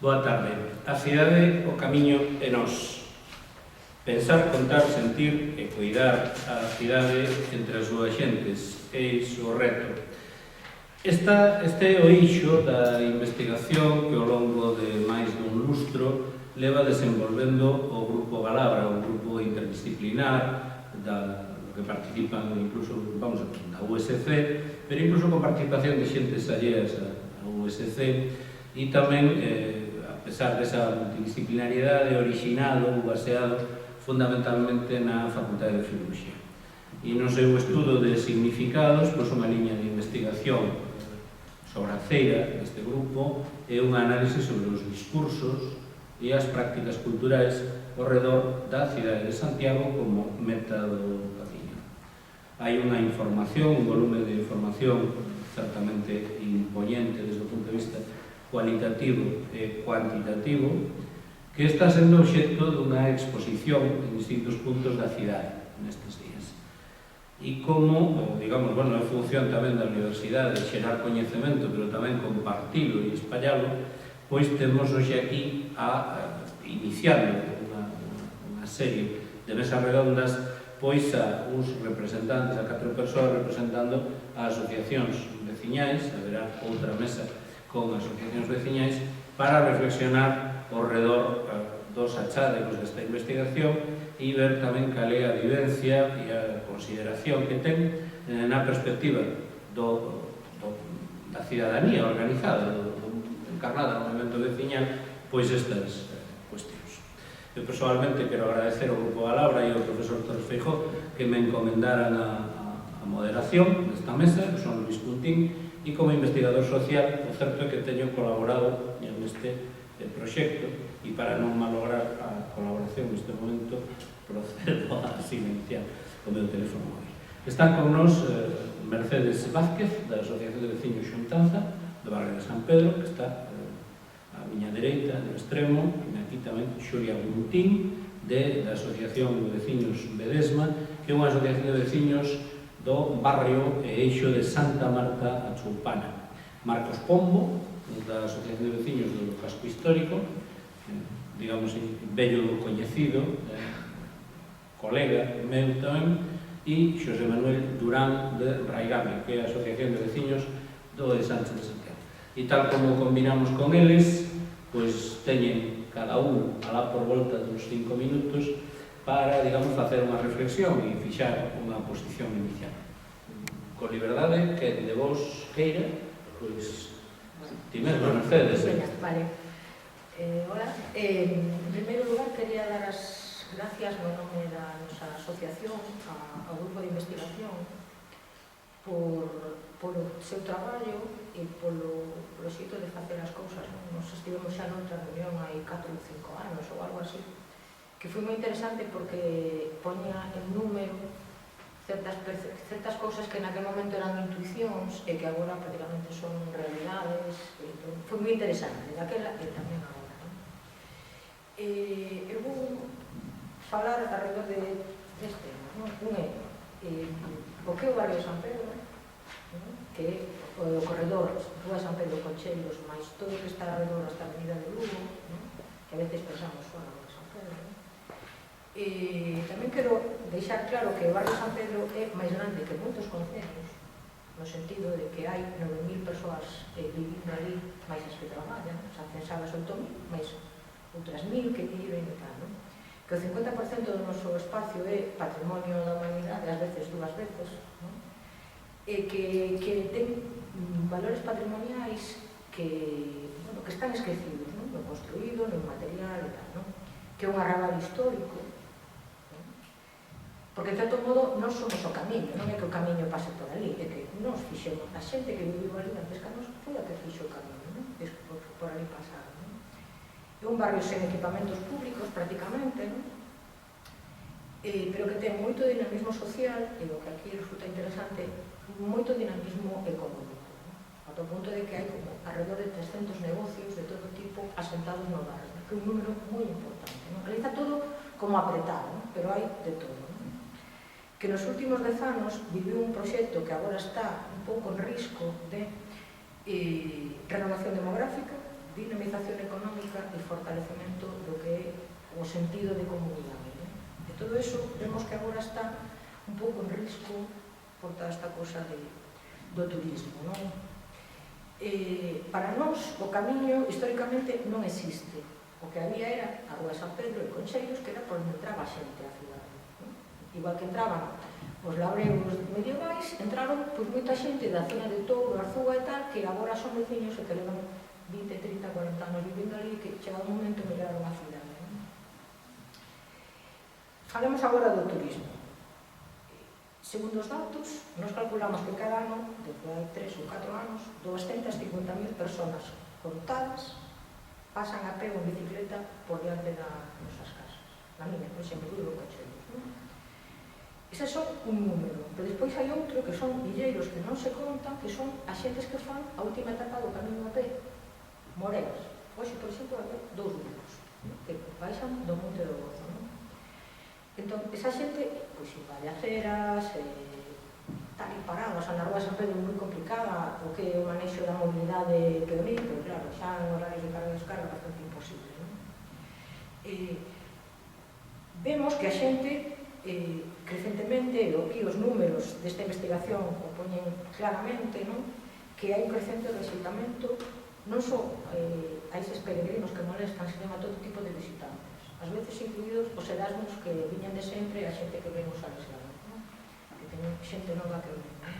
Boa tarde. A cidade, o camiño e nós. Pensar, contar, sentir e cuidar a cidade entre as súas xentes. É iso o reto. Este é o eixo da investigación que ao longo de máis dun lustro leva desenvolvendo o Grupo Galabra, un grupo interdisciplinar que participan incluso, da USC, pero incluso con participación de xentes alleas a USC e tamén, a pesar desa multidisciplinariedade, originado ou baseado fundamentalmente na Facultade de Filoloxía. E no seu estudo de significados, pois unha liña de investigación sobre a ceira deste grupo é unha análise sobre os discursos e as prácticas culturais ao redor da cidade de Santiago como meta do camiño. Hai unha información, un volume de información certamente imponente desde o punto de vista cualitativo e cuantitativo que está sendo obxecto dunha exposición en distintos puntos da cidade nestes días. E como, digamos, bueno, é función tamén da universidade xerar coñecemento, pero tamén compartilo e espallalo, pois temos hoxe aquí iniciando unha serie de mesas redondas pois a uns representantes, a 4 persoas representando a asociacións veciñais, haberá outra mesa con asociacións veciñais para reflexionar ao redor dos achádegos desta investigación e ver tamén cal é a vivencia e a consideración que ten na perspectiva da cidadanía organizada, encarnada no movimento veciñal, pois estas cuestións. Eu personalmente quero agradecer ao Grupo Galabra e ao profesor Torres Feijóo que me encomendaran a moderación desta mesa, que son Luis Puntín, e como investigador social, o certo é que teño colaborado neste proxecto e para non malograr a colaboración neste momento procedo a silenciar o meu teléfono móvil. Están con nos Mercedes Vázquez, da Asociación de Veciños Xuntanza, do barrio de San Pedro, que está a miña dereita, no extremo, e aquí tamén Xulia Buntín, da Asociación de Veciños Bedesma, que é unha asociación de veciños do barrio e eixo de Santa Marta a Choupana. Marcos Pombo, da Asociación de Veciños do Casco Histórico, digamos, vello coñecido, colega meu tamén, e Xosé Manuel Durán de Raigame, que é a Asociación de Veciños do de Sánchez de Santiago. E tal como combinamos con eles, pois teñen cada un alá por volta dos 5 minutos para, digamos, facer unha reflexión e fixar unha posición inicial. Con liberdade, que de vos queira, pois, ti mesmo, Mercedes. Vale. Hola. En primeiro lugar, quería dar as gracias no nome da nosa asociación ao grupo de investigación polo seu traballo e polo xeito de facer as cousas. Nos estivemos xa noutra reunión hai 4 ou 5 anos ou algo así, que foi moi interesante porque poña en número certas cousas que naquele momento eran intuicións e que agora prácticamente son realidades. Foi moi interesante, daquela e tamén agora. Eu vou falar alrededor deste tema. Un é o que é o barrio de San Pedro, que é o corredor Rúa San Pedro Concheiros, máis todo o que está alrededor desta avenida de Lugo, que a veces pensamos fora de San Pedro. E tamén quero deixar claro que o barrio de San Pedro é máis grande que moitos concellos, no sentido de que hai 9.000 persoas vivindo ali, máis as que traballan, xa pensadas 8.000, máis outras 1.000 que viven e tal, non? Que o 50% do noso espacio é patrimonio da humanidade, ás veces dúas veces, non? E que ten valores patrimoniais que están esquecidos, non? No construído, no material e tal, non? Que é un arrabal histórico, non? Porque, de certo modo, non somos o camiño, non é que o camiño pase por ali, é que nos fixemos, a xente que viviu ali na Pescanos foi a que fixo o camiño, non? Por ali pasar. É un barrio sen equipamentos públicos, prácticamente, non? Pero que ten moito dinamismo social, e o que aquí resulta interesante, moito dinamismo económico, ata o punto de que hai como alrededor de 300 negocios de todo tipo asentados no barrio, que é un número moi importante, non? Ali está todo como apretado, non? Pero hai de todo, non? Que nos últimos 10 anos viviu un proxecto que agora está un pouco en risco de renovación demográfica, dinamización económica e fortalecemento do que é o sentido de comunidade. E todo eso vemos que agora está un pouco en risco por toda esta cosa do turismo, non? Para nós, o camiño históricamente non existe. O que había era a Rúa de San Pedro e Concheiros, que era por onde entraba a xente á cidade. Igual que entraban os labregos medievais, entraron moita xente da zona de Touro, Arzúa e tal, que agora son veciños e que levan 20, 30, 40 anos vivindo ali, que chegado un momento migraron a cidade. Falemos agora do turismo. Segundo os datos, nos calculamos que cada ano, desde hai 3 ou 4 anos, 250.000 personas contadas pasan a pé ou en bicicleta por diante das nosas casas. Na miña, por exemplo, vivo en Concheiros, non? Eses son un número, pero despois hai outro que son illeiros que non se contan, que son as xentes que fan a última etapa do camiño a pé, moreas. Hoxe, por exemplo, vai haber 2 grupos que baixan do Monte do Gozo, non? Entón, esa xente, pois, vai a aceras, tal e parado, o sea, na Rúa de San Pedro é moi complicada o que é o manexo da mobilidade peonil, pero claro, xa en horarios de carga e descarga é bastante imposible, non? Vemos que a xente crecentemente, e os números desta investigación o poñen claramente, non? Que hai un crecente rexeitamento non só a eses peregrinos que molestan, sino a todo tipo de visitantes, ás veces incluídos os Erasmus que viñan de sempre, a xente que ven os salesianos, non? Que teñen xente nova que ven, non?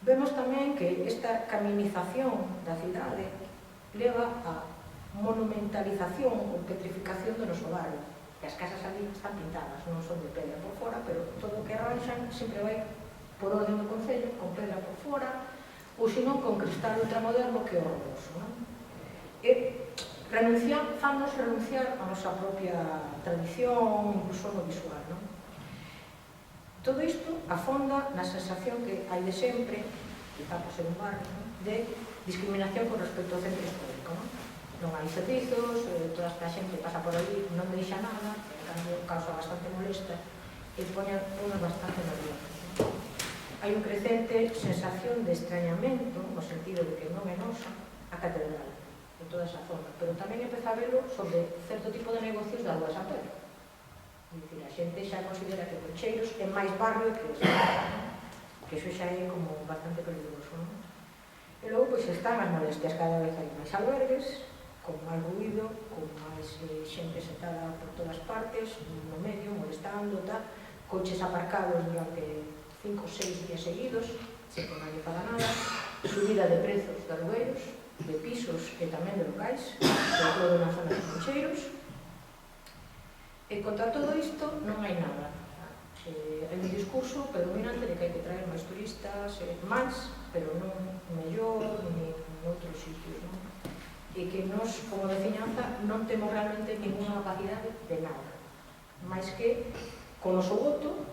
Vemos tamén que esta caminización da cidade leva a monumentalización ou petrificación do noso barrio, que as casas ali están pintadas, non son de pedra por fora, pero todo o que arranxan sempre vai por orden do concello, con pedra por fora, ou senón con cristal ultramoderno que é horroroso, non? E fanos renunciar a nosa propia tradición, incluso no visual, non? Todo isto afonda na sensación que hai de sempre, quizá por ser un barrio, non? De discriminación con respecto ao centro histórico, non? Non hai servizos, toda esta xente pasa por ali, non deixa nada, en cambio causa bastante molesta e poñen unos bastante nerviosos. Hai un crecente sensación de extrañamento, no sentido de que non é nosa, a catedral, en toda esa zona, pero tamén empeza a velo sobre certo tipo de negocios da Rúa de San Pedro. É dicir, a xente xa considera que Concheiros é máis barrio que eso xa é como bastante peligroso, non? E logo, pois, están as molestias, cada vez hai máis albergues, con máis ruido, con máis xente sentada por todas partes, no medio, molestando, tal, coches aparcados durante 5 ou 6 días seguidos, sen que nadie paga nada, subida de prezos de alugueiros, de pisos e tamén de locais, sobre todo na zona de Concheiros. E contra todo isto non hai nada. Hai un discurso predominante de que hai que traer máis turistas, máis, pero non mellor, nin en outros sitios, non? E que nós, como veciñanza, non temos realmente ninguna capacidade de nada. Mais que, con o noso voto,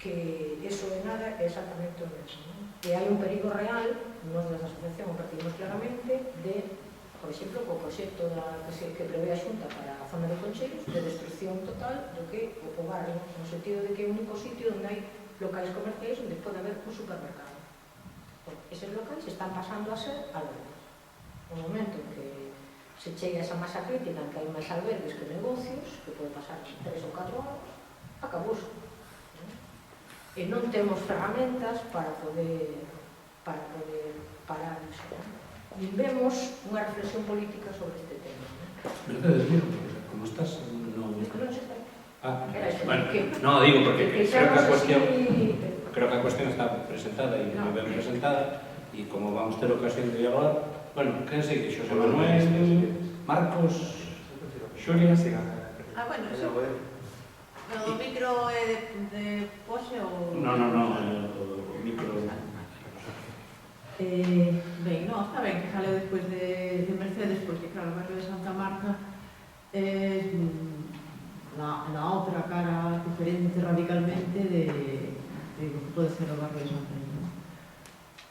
que eso de nada é exactamente o mesmo, non? E hai un perigo real, nós desa asociación o partimos claramente, de, por exemplo, co proxecto que prevé a Xunta para a zona de Concheiros, de destrucción total do que o barrio, no sentido de que é o único sitio onde hai locais comerciais onde pode haber un supermercado. Eses locais están pasando a ser albergues. No momento en que se chegue a esa masa crítica en que hai máis albergues que negocios, que pode pasar 3 ou 4 anos, acabouse. E non temos ferramentas para poder parar iso. E vemos unha reflexión política sobre este tema. Mercedes, mira, como estás? No, bueno, que, no, digo porque creo que a si... cuestión está presentada e moi ben presentada e como vamos ter ocasión de dialogar, bueno, quen segue? Xosé Manuel, Marcos, Xulia? Bueno, eso. O micro é de pose ou... No, o micro... Ben, está ben que fale despois de Mercedes, porque claro, o barrio de Santa Marta é na outra cara diferente radicalmente de lo que pode ser o barrio de Santa Marta.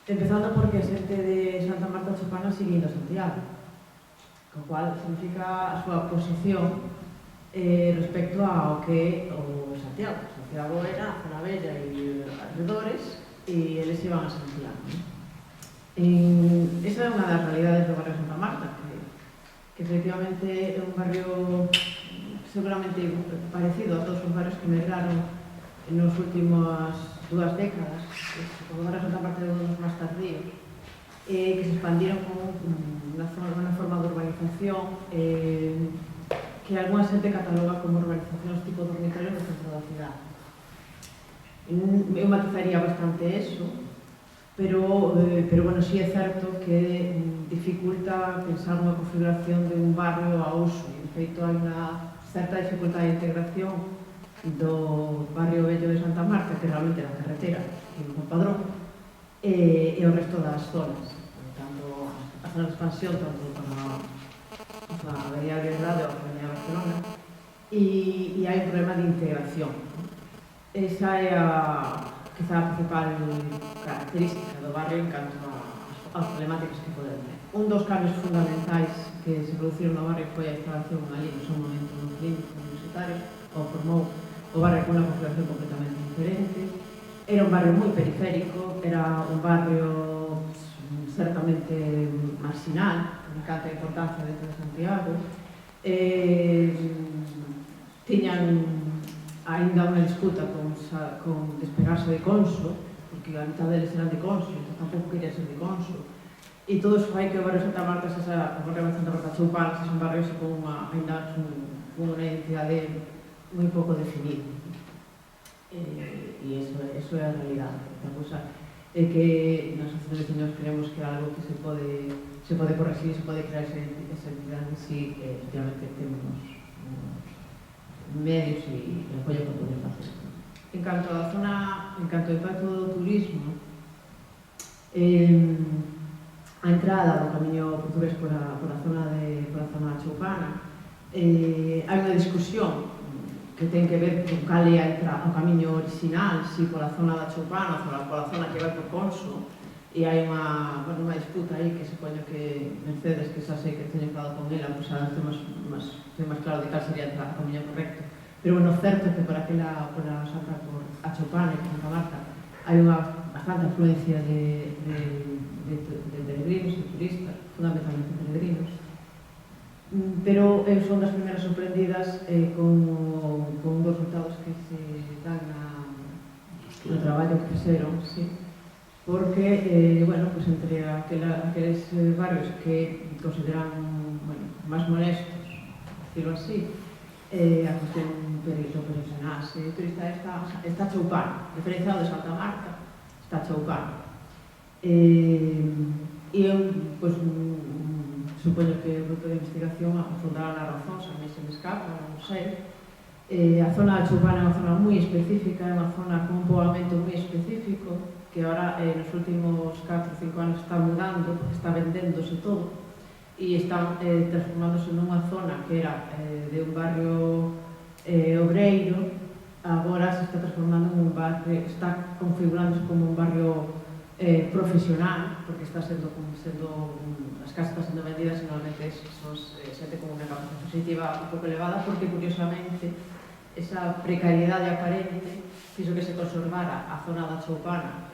Empezando porque a xente de Santa Marta Chopana sigue indo a Santiago, co cual significa a súa posición respecto ao que é o Santiago. Santiago era a zona bella e alrededores e eles iban a Santiago. Esa é unha das realidades do barrio de Santa Marta, que efectivamente é un barrio seguramente parecido a todos os barrios que medraron nos últimas 2 décadas, como barrios Santa Marta de uns máis tardíos, que se expandiron con unha forma de urbanización que algunha xente cataloga como urbanizacións tipo dormitorio no centro da cidade. Eu matizaría bastante eso, pero bueno, sí é certo que dificulta pensar unha configuración de un barrio a uso. De feito, hai unha certa dificultade de integración do barrio vello de Santa Marta, que realmente era a carretera e o Padrón, e o resto das zonas, tanto a zona de expansión, tanto para a Avenida Liberdade ou a Avenida Barcelona, e hai un problema de integración. Esa é quizá a principal característica do barrio en canto ás problemáticas que poden ter. Un dos cambios fundamentais que se produciron no barrio foi a instalación ali no seu momento no clínico universitario, ou formou o barrio con unha configuración completamente diferente. Era un barrio moi periférico, era un barrio certamente marginal, con canta importancia dentro de Santiago. Tiñan ainda unha disputa con despegarse de Conso, porque a mitad deles eran de Conso, e tampouco querían ser de Conso. E todo iso fai que o barrio Santa Marta, o barrio Santa Marta Choupán, sexa un barrio con ainda unha identidade moi pouco definida. E eso é a realidade. A cousa é que na asociación de vecinos creemos que é algo que se pode corregir, se pode crear esa entidade si efectivamente temos medios e apoio para poder facer. En canto ao impacto do turismo, a entrada do camiño portugués por a zona choupana, hai unha discusión que ten que ver con cal é o camiño original, si pola zona da Choupana ou pola zona que vai por Conso, e hai unha disputa aí que se poño que Mercedes, que xa sei que teño falado con ela, pois xa ten máis claro de cal sería o camiño correcto. Pero bueno, certo é que por a Choupana e por Santa Marta hai unha bastante afluencia de peregrinos e turistas, fundamentalmente peregrinos. Pero son das primeiras sorprendidas con dos resultados que se dan no traballo que fixeron, sí. Porque, pues entre aqueles barrios que consideran máis molestos, decirlo así, a cuestión peregrinal, se o turista está choupano, diferenciado de Santa Marta, está choupano. E eu, supoño que o grupo de investigación afondará na razón, se a mí se me escapa, non sei. A zona de Choupana é unha zona moi específica, é unha zona con un poboamento moi específico, que agora nos últimos 4 ou 5 anos está mudando, porque está vendéndose todo, e está transformándose nunha zona que era de un barrio obreiro, agora se está transformando en un barrio, está configurándose como un barrio profesional, porque está sendo as casas están sendo vendidas e normalmente son xente con unha capacidade positiva un pouco elevada, porque curiosamente esa precariedade aparente fixo que se conservara a zona da Choupana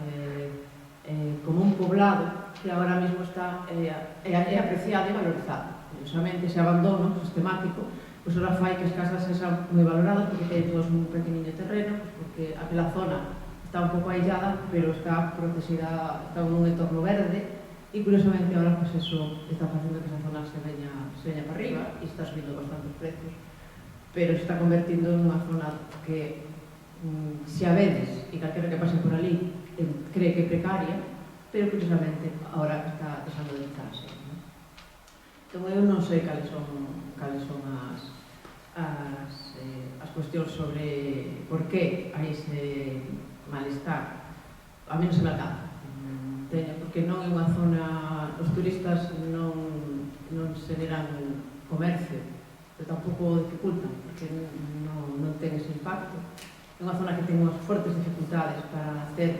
como un poblado que agora mesmo está apreciado e valorizado. Curiosamente, ese abandono sistemático pois ahora fai que as casas sexan moi valoradas porque teñen todos un pequeniño terreno, porque aquela zona está un pouco aillada, pero está protegida, está nun entorno verde, e curiosamente ahora pues eso está facendo que esa zona se veña para arriba e está subindo bastante os precios, pero se está convertindo en unha zona que se a vedes e calquera que pase por ali cree que é precaria, pero curiosamente ahora está deixando de estarse. Entón eu non sei cales son as cuestións sobre por que hai ese malestar. A mí non se me alcanza, porque non é unha zona, os turistas non xeneran comercio, pero tampouco dificultan, porque non ten ese impacto. É unha zona que ten unhas fortes dificultades para hacer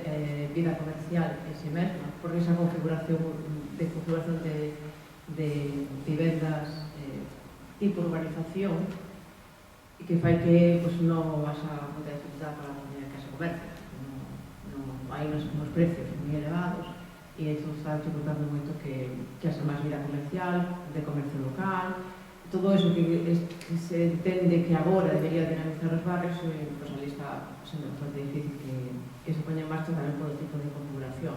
vida comercial en si mesma, porque esa configuración de vivendas tipo urbanización e que fai que non vas a poder dificultar para poner que ese comercio. Hai uns precios moi elevados e iso está dificultando moito que haxa máis vida comercial, de comercio local, todo eso que se entende que agora debería dinamizar os barrios, pues ali está sendo bastante difícil que se poña en marcha tamén por o tipo de configuración.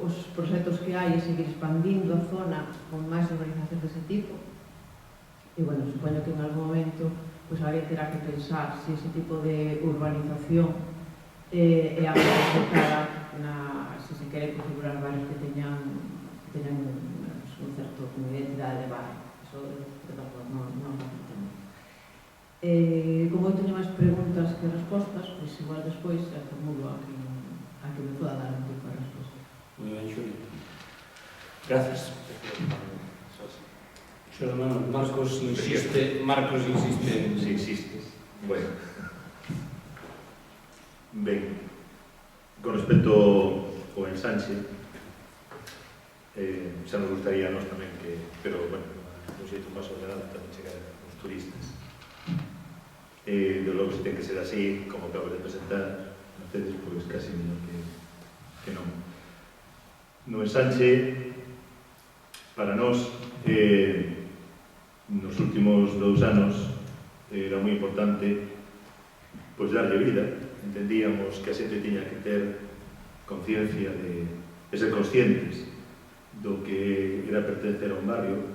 Os proxectos que hai é seguir expandindo a zona con máis organizacións dese tipo, e, bueno, supoño que en algún momento pues alguén terá que pensar se ese tipo de urbanización é algo enfocada se se quere configurar barrios que teñan un certo identidade de barrio. Eso non entendo. Como eu teño máis preguntas que respostas, pois igual despois formulo a que me poda dar un tipo de resposta. Moi ben, Xulio. Gracias. Marcos insiste. Si insistes. Bueno. Ben, con respecto ao ensanche, xa nos gustaría a nós tamén que, pero, bueno, un xeito máis ordenado tamén chegar os turistas. De logo, se ten que ser así, como acabo de presentar, a ustedes, pois, casi mellor que non. No ensanche, para nós, nos últimos 2 anos, era moi importante, pois, darlle vida. Entendíamos que a xente tiña que ter conciencia de ser conscientes do que era pertencer a un barrio.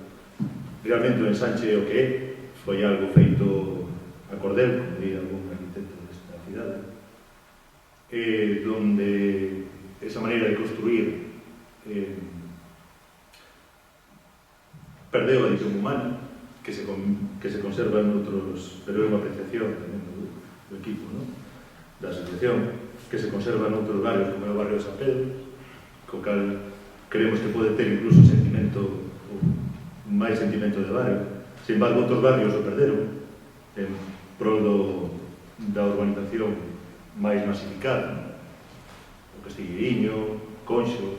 Realmente o ensanche o que foi algo feito a cordel, como diría algún arquitecto desta cidade, donde esa maneira de construir perdeu a edición humana, que se conserva en outros, pero é unha apreciación tamén do equipo, da asociación, que se conserva en outros barrios, como é o barrio de San Pedro, co cal creemos que pode ter incluso sentimento, máis sentimento de barrio. Sin embargo, outros barrios o perderon en prol da urbanización máis masificada, o Castilleiriño, Conxo,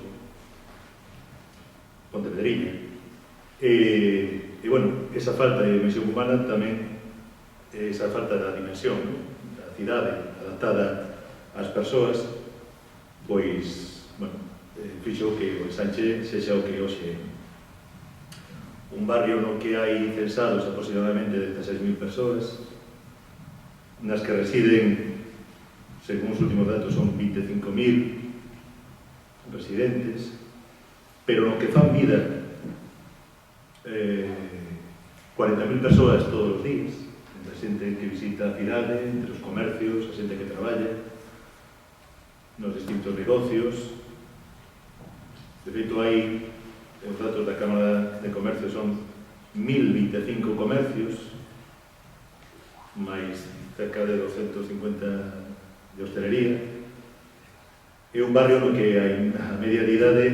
Pontepedriña. E, bueno, esa falta de dimensión humana tamén, esa falta da dimensión da cidade adaptada ás persoas, pois, bueno, fixo que o ensanche sexa o que hoxe un barrio no que hai censados aproximadamente 16.000 persoas, nas que residen, según os últimos datos, son 25.000 residentes, pero no que fan vida 40.000 persoas todos os días, entre a xente que visita a cidade, entre os comercios, a xente que traballa nos distintos negocios. De feito, hai os datos da Cámara de Comercio, son 1.025 comercios, máis cerca de 250 de hostelería. É un barrio no que hai a media de idade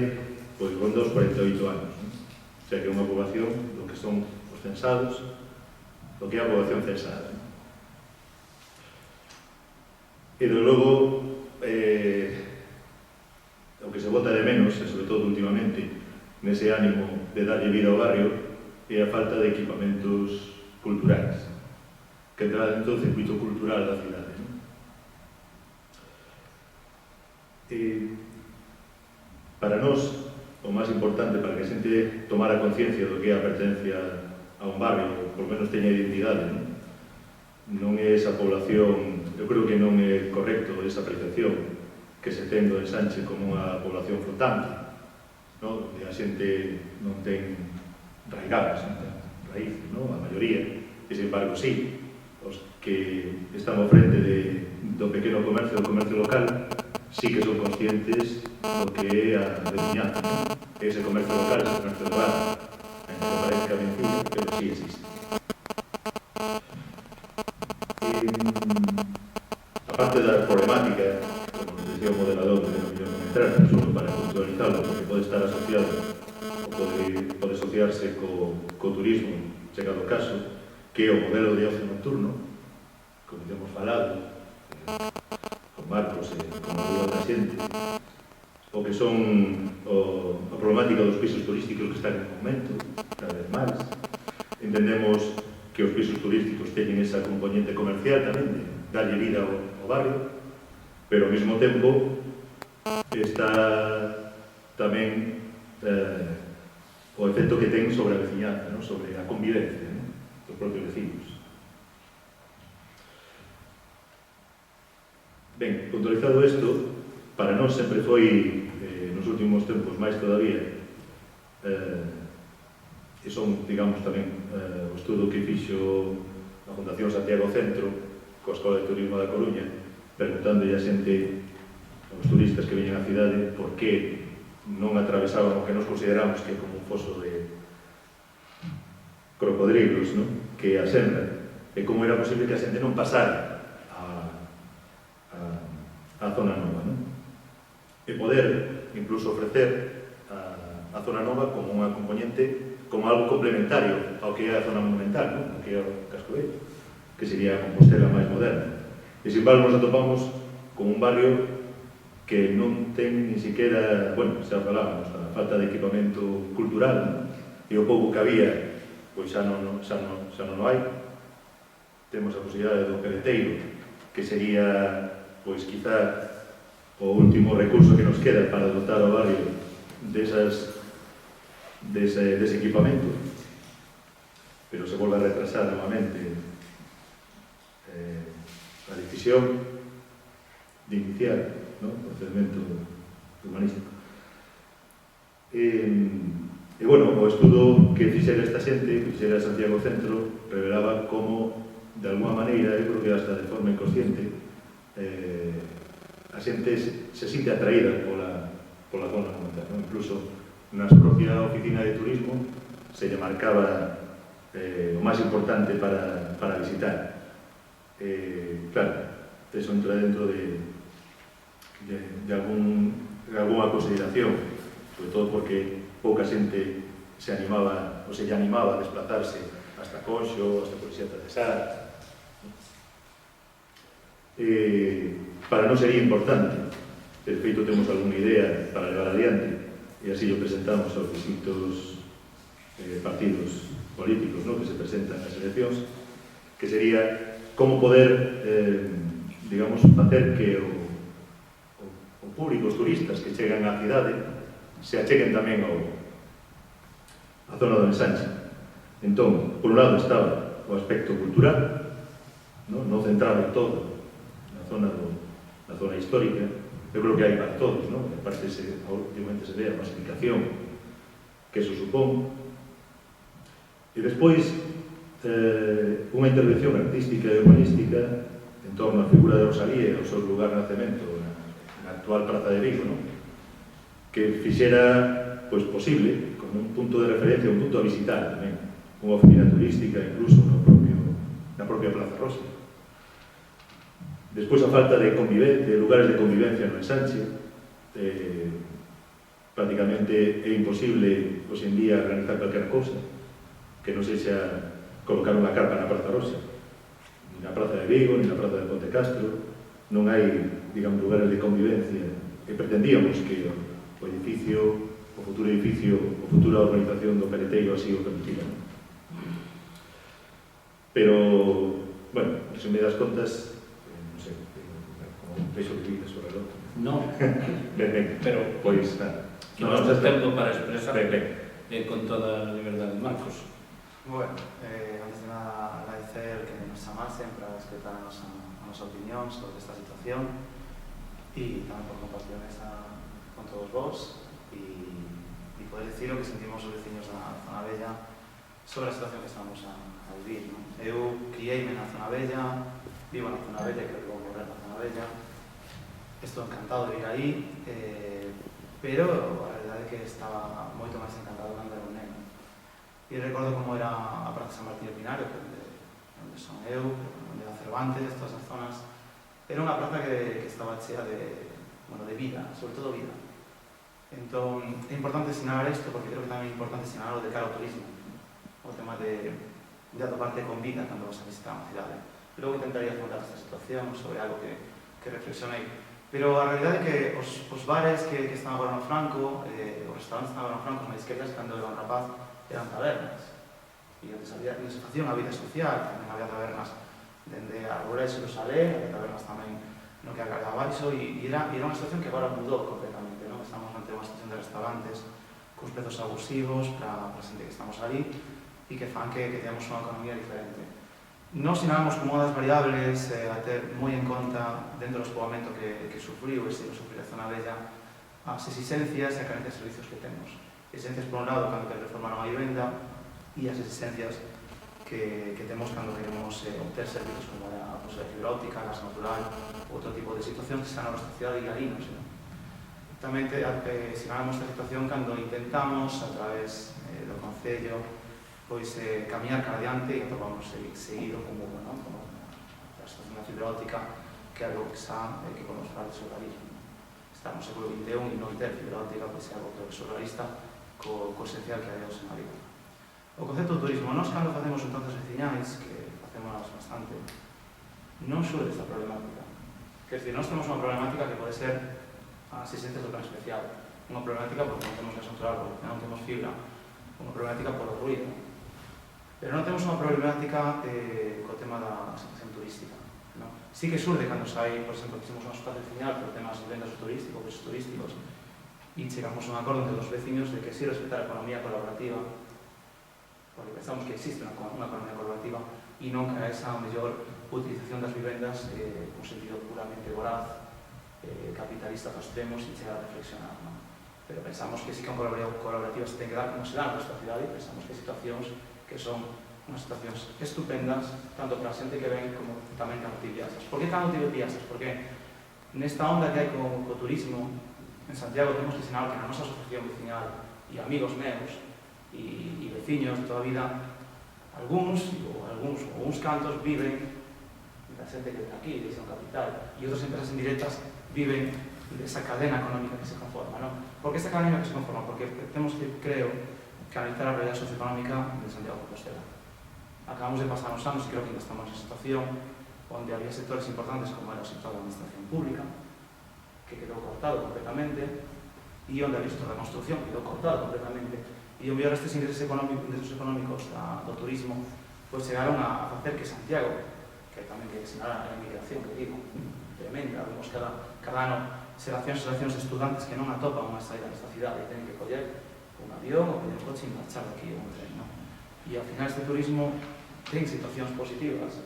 pois ronda os 48 anos, o sea que é unha poboación do que son os censados, do que é a poboación censada. E, de logo, o que se bota de menos, e sobre todo últimamente, nese ánimo de darlle vida ao barrio, é a falta de equipamentos culturais, que entra dentro do circuito cultural da cidade. Para nós, o máis importante para que a xente tomara conciencia do que é a pertenencia a un barrio, por menos teña identidade, non é esa población, eu creo que non é correcto esa apreciación que se ten do ensanche como unha población flotante, onde a xente non ten raigadas, non ten raíces, a maioría, e sin embargo sí, os que están ao frente do pequeno comercio, do comercio local, sí que son conscientes do que é a veciñanza, ese comercio local, ese comercio de barrio, aínda que parezca mentira, pero sí existe. Aparte da problemática, como decía o modelador, que non mellor non entrar, non só para puntualizarlo, porque pode estar asociado ou pode asociarse co turismo, chegado o caso, que é o modelo de ocio nocturno, como temos falado, con Marcos e con outra xente, o que son a problemática dos pisos turísticos que están en aumento, cada vez máis. Entendemos que os pisos turísticos teñen esa componente comercial tamén, de darlle vida ao barrio, pero ao mesmo tempo está tamén o efecto que ten sobre a veciñanza, non? Sobre a convivencia, non? Dos propios vecinos. Ben, puntualizado isto, para nós sempre foi, nos últimos tempos máis todavía, e son, digamos, tamén o estudo que fixo a Fundación Santiago Centro coa Escola de Turismo da Coruña, preguntando a xente, aos turistas que veñen á cidade, por que non atravesaban o que nos consideramos que é como un foso de crocodrilos, non? Que a Senra, e como era posible que a xente non pasara a zona nova, non? E poder incluso ofrecer a zona nova como unha componente, como algo complementario ao que é a zona monumental, non? Ao que é o Casco Vello, que sería a Compostela máis moderna. E sin embargo nos atopamos con un barrio que non ten ni siquiera, bueno, xa falábamos, a falta de equipamento cultural, non? E o pouco que había, pois xa non hai. Temos a posibilidade do peleteiro, que sería, pois, quizá o último recurso que nos queda para dotar o barrio dese equipamento, pero se volve a retrasar novamente a decisión de iniciar, ¿no?, o procedimento urbanístico. E, bueno, o estudo que fixera esta xente, que fixera Santiago Centro, revelaba como, de alguma maneira, eu creo que hasta de forma inconsciente, a xente se sinte atraída pola zona monumental, ¿no? Incluso na propia oficina de turismo se lle marcaba o máis importante para visitar. Claro, eso entra dentro de alguna consideración, sobre todo porque pouca xente se animaba ou se lle animaba a desplazarse hasta Conxo, hasta Polixeta de Sar. Para non sería importante, de feito temos algunha idea para levar adiante, e así o presentamos aos distintos partidos políticos, ¿no?, que se presentan nas eleccións, que sería como poder, digamos, facer que o público, os turistas que chegan á cidade, se acheguen tamén á zona do ensanche. Entón, por un lado estaba o aspecto cultural, non centrado todo na zona histórica. Eu creo que hai para todos, non? En parte, últimamente se ve a masificación que eso supón. E despois, unha intervención artística e urbanística en torno á figura de Rosalía e ao seu lugar de nacemento na actual Praza de Vigo, non? Que fixera, pois, posible, como un punto de referencia, un punto a visitar tamén, unha oficina turística, incluso na propia Plaza Rosa. Despois, a falta de lugares de convivencia no ensanche, prácticamente é imposible, hoxe en día, organizar calquera cousa que non sexa colocar unha carpa na Praza Rosa, ni na Praza de Vigo, ni na Praza de Ponte Castro. Non hai, digamos, lugares de convivencia, e pretendíamos que o edificio, o futuro edificio, a futura urbanización do Peleteiro así o permitira. Pero, bueno, en resumidas contas, non sei, como veixo que dices sobre o reloj. No, Ben, pero pois, nada. que nos dá tempo para expresar con toda a liberdade, Marcos. Bueno, antes de nada agradecer que nos chamasen para escutar a nosa opinión sobre esta situación e tamén por compartir mesa con todos vos e poder decir o que sentimos os veciños da Zona Bella sobre a situación que estamos a vivir, non? Eu criei-me na Zona Bella, vivo na Zona Bella, creo que vou morrer na Zona Bella, estou encantado de ir aí, pero a verdade é que estaba moito máis encantado cando era un neno. E recordo como era a Praza San Martín de Pinario, onde son eu, onde era Cervantes, todas as zonas. Era unha praza que estaba chea de vida, sobre todo vida. Entón, é importante sinalar isto, porque creo que tamén é importante sinalar o de cara ao turismo, o tema de atoparte con vida cando vas a visitar unha cidade. E logo intentaría afrontar esta situación sobre algo que reflexionei. Pero a realidade é que os bares que están agora no Franco, os restaurantes que están agora no Franco, na izquierda, cando era un rapaz, eran tabernas. E onde se facía unha vida social, tamén había tabernas dende a Rura de Xerusalén, había tabernas tamén no que agarra abaixo, e era unha situación que agora mudou completamente, non? Estamos ante unha situación de restaurantes cos prezos abusivos para a xente que estamos ali e que fan que teamos unha economía diferente. Nos sinalamos como unha das variables a ter moi en conta dentro do poboamento que sufriu e se sufrir a zona bella as exigencias e a carencia de servicios que temos. Exigencias por un lado cando queremos reformar unha vivenda e as exigencias que temos cando queremos obter servicios como a fibra óptica, gas natural ou outro tipo de situación que xa na nosa cidade e ali, non sei. Tamén sinalamos esta situación cando intentamos a través do Concello pois camiñar cara adiante e atopamos seguido como a situación da fibra óptica que é algo que xa que podemos falar de surrealismo. Estamos no século XXI e non ter fibra óptica pois é algo surrealista co esencial que hai en a vida. O concepto do turismo, nós cando facemos entonces veciñais, que facemos bastante, non xurde esta problemática. Quer dizer, nós temos unha problemática que pode ser as exigencias do plan especial, unha problemática porque non temos gas natural, porque non temos fibra, unha problemática polo ruido. Pero non temos unha problemática co tema da situación turística. No? Sí que xurde cando sai, por exemplo, fixemos unha espacio veciñal por temas de vendas turísticos, pesos turísticos, e chegamos a un acordo entre os veciños de que si respetar a economía colaborativa, porque pensamos que existe unha economía colaborativa e non que a esa mellor utilización das vivendas con sentido puramente voraz, capitalista aos extremos e chegar a reflexionar. Non? Pero pensamos que sí que a colaborativa se ten que dar como se dá na nosa cidade e pensamos que hai situacións que son unhas situacións estupendas tanto para a xente que ven como tamén cando ti viaxas. Por que cando ti viaxas? Porque nesta onda que hai co turismo en Santiago temos que sinal que na nosa asociación veciñal e amigos meus e veciños de toda a vida algúns cantos viven da xente que ven aquí, desde a capital e outras empresas indirectas viven desa cadena económica que se conforma, non? Por que esta cadena que se conforma? Porque temos que, creo, que analizar a realidade socioeconómica de Santiago de Compostela. Acabamos de pasar uns anos e creo que ainda estamos en situación onde había sectores importantes como era o sector da administración pública que quedou cortado completamente e onde había o sector da construcción que quedou cortado completamente e onde estes ingresos económicos do turismo pois chegaron a facer que Santiago, que tamén que señalar a emigración que digo tremenda, vemos cada ano xeracións de estudantes que non atopan unha saída nesta cidade e teñen que coller un avión ou coller un coche e marchar aquí un tren, non? E ao final este turismo ten situacións positivas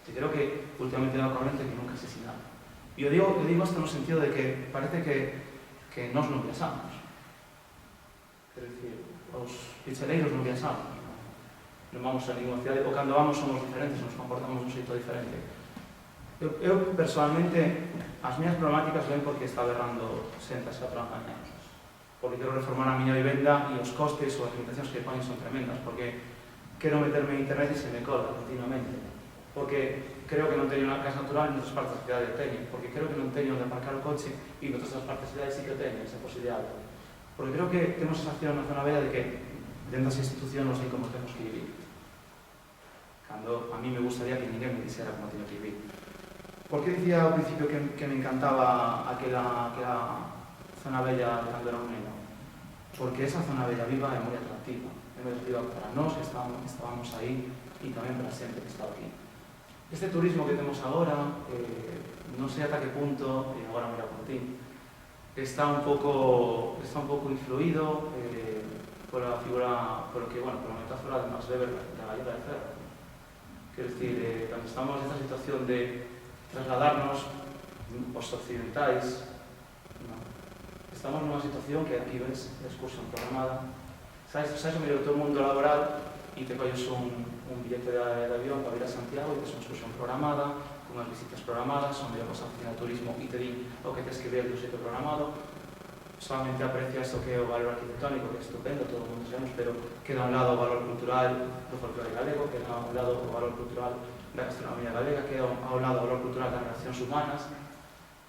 e creo que últimamente é unha corrente que nunca se sinala. E eu digo isto no sentido de que parece que nós non pensamos. Quer dicir, os picheleiros non pensamos. Non vamos a ninguna cidade, ou cando vamos somos diferentes, nos comportamos de un xeito diferente. Eu personalmente, as miñas problemáticas ven porque está berrando sentas 4 anos. Porque quero reformar a miña vivenda e os costes ou as limitacións que ponen son tremendas, porque quero meterme en internet e se me cola continuamente. Porque creo que non teño unha casa natural en outras partes da cidade teño, porque creo que non teño onde aparcar o coche e en outras partes da cidade sí que teño esa posibilidade. Porque creo que temos esa acción na zona bella de que dentro das institucións non sei como temos que vivir. Cando a mí me gustaría que ninguén me dixera como teño que vivir. Por que dicía ao principio que me encantaba aquela zona bella cando era un neno? Porque esa zona bella viva é moi atractiva. É moi atractiva para nós que estábamos aí e tamén para a xente que está aquí. Este turismo que temos agora, non sei ata que punto, e agora mira por ti, está un pouco influído pola figura, pola metáfora de Max Weber da Galleta de Ferro. Quer dicir, cando estamos nesta situación de trasladarnos os occidentais, no? Estamos nunha situación que aquí ves a excursión programada, sabes o medio do teu mundo laboral e te colles un billete de avión para ir a Santiago e tes unha excursión programada, con as visitas programadas, onde vas a oficina de turismo e te din o que tens que ver do xeito programado, solamente aprecias o que é o valor arquitectónico, que é estupendo, todo o mundo sabemos, pero queda a un lado o valor cultural do folclore galego, queda a un lado o valor cultural da gastronomía galega, que é ao lado o valor cultural das relacións humanas,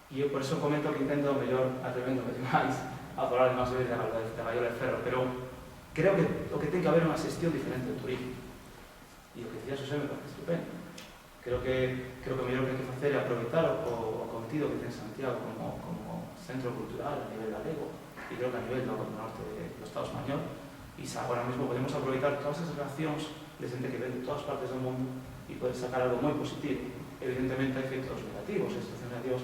e eu por eso comento que intento mellor atrevéndome demais a falar máis de Galleta de Ferro, pero creo que o que ten que haber é unha xestión diferente do turismo, e o que dicía Xosé me parece estupendo. Creo que o mellor que hai que facer é aproveitar o contido que ten Santiago como centro cultural a nivel galego, e creo que a nivel do norte do Estado español, e agora mesmo podemos aproveitar todas as relacións de xente que ven de todas partes do mundo e poder sacar algo moi positivo. Evidentemente hai efectos negativos, situacións negativas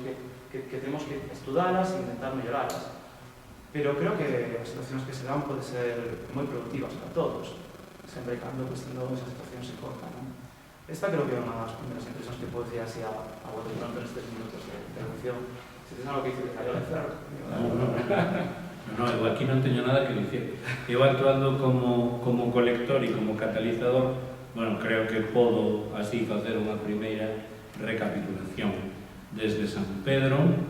que temos que estudalas e intentar melloralas. pero creo que as situacións que se dan poden ser moi productivas para todos, sempre cando cuestión esa situación se corta, non? Esta creo que é unha das primeiras impresións que podo decir así a bote pronto nestes minutos de intervención. Se tens algo que dicir de Caio de Ferro. No, eu aquí non teño nada que dicir. Eu actuando como colector e como catalizador, bueno, creo que podo así facer unha primeira recapitulación. Desde San Pedro,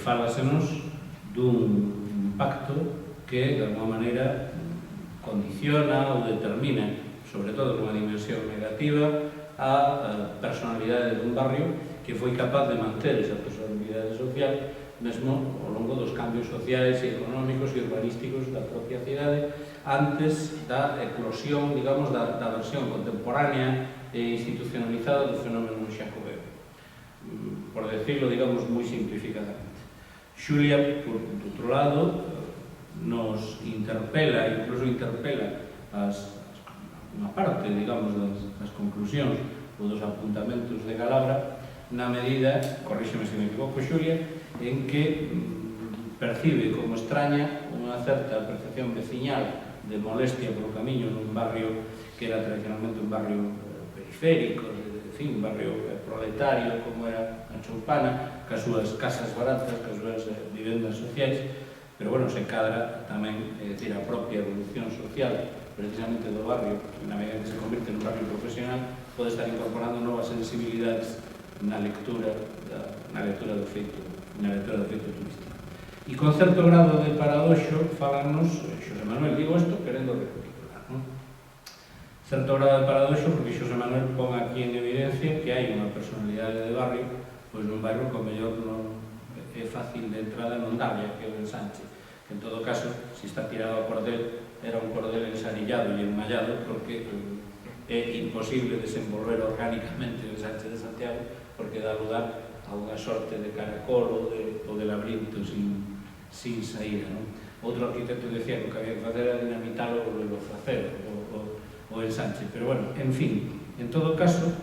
fálasenos dun pacto que, de alguma maneira, condiciona ou determina, sobre todo nunha dimensión negativa, a personalidade dun barrio que foi capaz de manter esa personalidade social mesmo ao longo dos cambios sociais e económicos e urbanísticos da propia cidade antes da eclosión, digamos, da versión contemporánea e institucionalizada do fenómeno xacobeo. Por decirlo, digamos, moi simplificadamente. Xulia, por outro lado, nos interpela, incluso interpela unha parte, digamos, das conclusións ou dos apuntamentos de Galabra, na medida, corríxeme se me equivoco, Xulia, en que percibe como extraña unha certa percepción veciñal de molestia polo camiño nun barrio que era tradicionalmente un barrio periférico, en fin, un barrio proletario como era a Choupana, cas súas casas baratas, cas súas vivendas sociais, pero bueno, se cadra tamén, é dicir, a propia evolución social precisamente do barrio, na medida que se convirte nun barrio profesional, pode estar incorporando novas sensibilidades na lectura do feito turístico. E con certo grado de paradoxo, falanos, Xosé Manuel, digo isto querendo recapitular, non? Certo grado de paradoxo, porque Xosé Manuel pon aquí en evidencia que hai unha personalidade de barrio, pois nun barrio que o mellor non é fácil de entrada non darlle, que é o Ensanche. En todo caso, se está tirado a cordel, era un cordel ensarillado e enmallado, porque é imposible desenvolver orgánicamente o Ensanche de Santiago, porque dá lugar a unha sorte de caracol ou de laberinto sin saída, non? Outro arquitecto decía que o que había que facer era dinamítalo ou volverlo a facer, o Ensanche. Pero, bueno, en fin, en todo caso,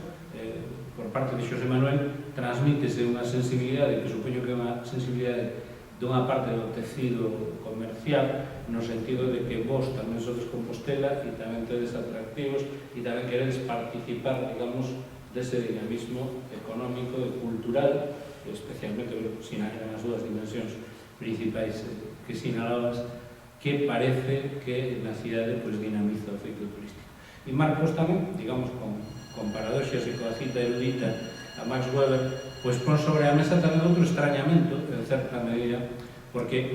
por parte de Xosé Manuel, transmítese unha sensibilidade que supoño que é unha sensibilidade dunha parte do tecido comercial, no sentido de que vos tamén sodes Compostela e tamén tedes atractivos e tamén queredes participar, digamos, dese dinamismo económico e cultural, especialmente nas dúas dimensións principais que sinalabas, que parece que na cidade dinamiza o feito turístico. E Marcos tamén, digamos, con paradoxas e coa cita erudita a Max Weber, pois pon sobre a mesa tamén outro extrañamento, en certa medida, porque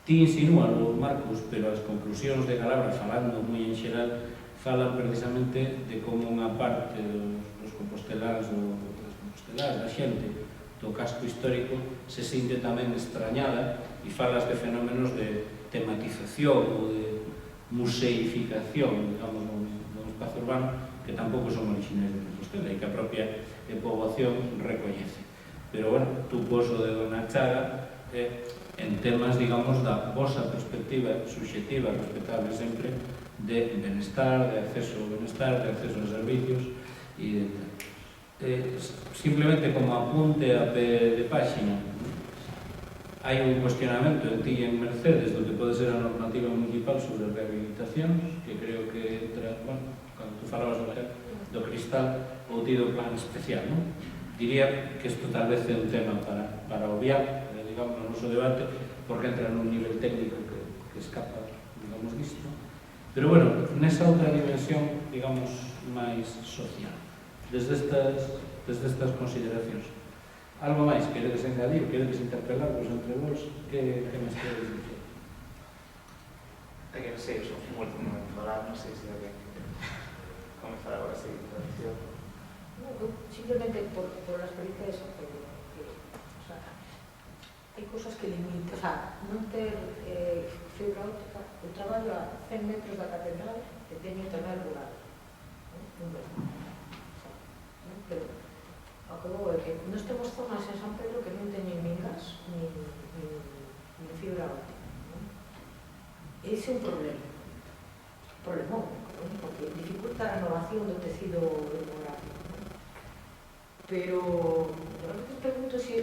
ti insinúalo, Marcos, pero as conclusións de Galabra, falando moi en xeral, falan precisamente de como unha parte dos composteláns ou das composteláns, da xente do casco histórico, se sinte tamén extrañada e falas de fenómenos de tematización ou de museificación, digamos, do espazo urbano, que tampouco son orixinais de Compostela e que a propia poboación recoñece. Pero, bueno, tú pos o dedo na chaga en temas, digamos, da vosa perspectiva subxectiva, respetable sempre, de benestar, de acceso ao benestar, de acceso aos servicios e simplemente como apunte a pé de páxina, hai un cuestionamento en ti en Mercedes do que pode ser a normativa municipal sobre rehabilitacións, que creo que entra, bueno, cando tú falabas do cristal ou tido plan especial, non? Diría que isto tal vez é un tema para obviar, digamos, no noso debate, porque entra nun nivel técnico que escapa, digamos, disto. Pero, bueno, nesa outra dimensión, digamos, máis social, desde estas consideracións. Algo máis queredes engadir, queredes interpelarvos entre vos? Que máis queredes dicir? É que non sei, eu son muerto no falar, non sei se alguén comezar agora a seguir tradición. Simplemente por la experiencia de San Pedro, o sea, hai cosas que limitan, o sea, non ter fibra óptica. Eu traballo a 100 metros da catedral e teño internet rural, un metro. Pero o que vou é que nós temos zonas en San Pedro que non teñen nin gas nin fibra óptica. Ese é un problema, problemón, porque dificulta a renovación do tecido demográfico. Pero eu te pregunto si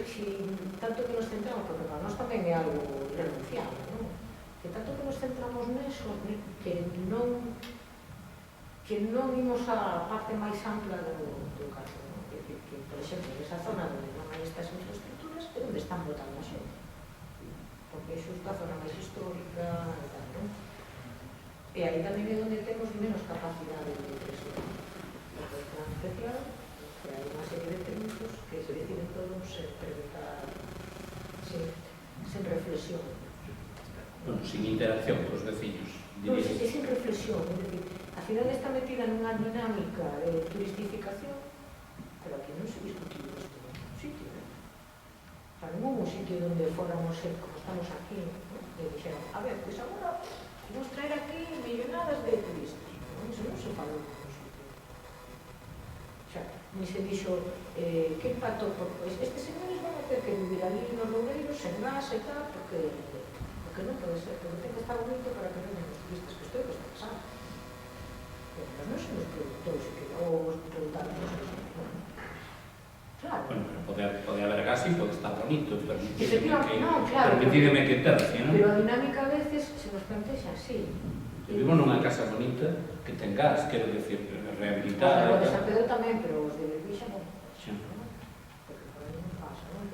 tanto que nos centramos, porque para nós tamén é algo irrenunciable, non? Que tanto que nos centramos neso, que non imos á parte máis ampla do caso, non? Que, por exemplo, nesa zona onde non hai estas infraestructuras, é onde están botando a xente. Porque é xusto a zona máis histórica e tal, non? E aí tamén é onde temos menos capacidade de presión. Porque é tan especial, que hai unha serie de triunfos que se deciden todos sen preguntar, sen reflexión. Bueno, sin interacción cos veciños. Non, é sin reflexión, é dicir, a cidade está metida nunha dinámica de turistificación, pero aquí non se discutiu isto en ningún sitio, non? Para non un sitio onde fóramos como estamos aquí, non? E dixeron, a ver, pois agora vamos traer aquí millonadas de turistas, non? Iso non se falou en ningún sitio. Xa, ni se dixo que impacto, estes señores van a ter que vivir ali nos loureiros sen gas e tal, porque non pode ser, porque ten que estar bonito para que vengan os turistas, que isto é o que está pasando. Pero non se nos preguntou se que ou os preguntaron claro. Bueno, pero pode haber gas e pode estar bonito, Claro, permitídeme que terce, non? pero a dinámica a veces se nos plantexa así. Vivo nunha casa bonita que ten gas, quero decir, rehabilitada. Os de San Pedro tamén, pero os de Belvixa non. Sí. Porque por aí non pasa, non?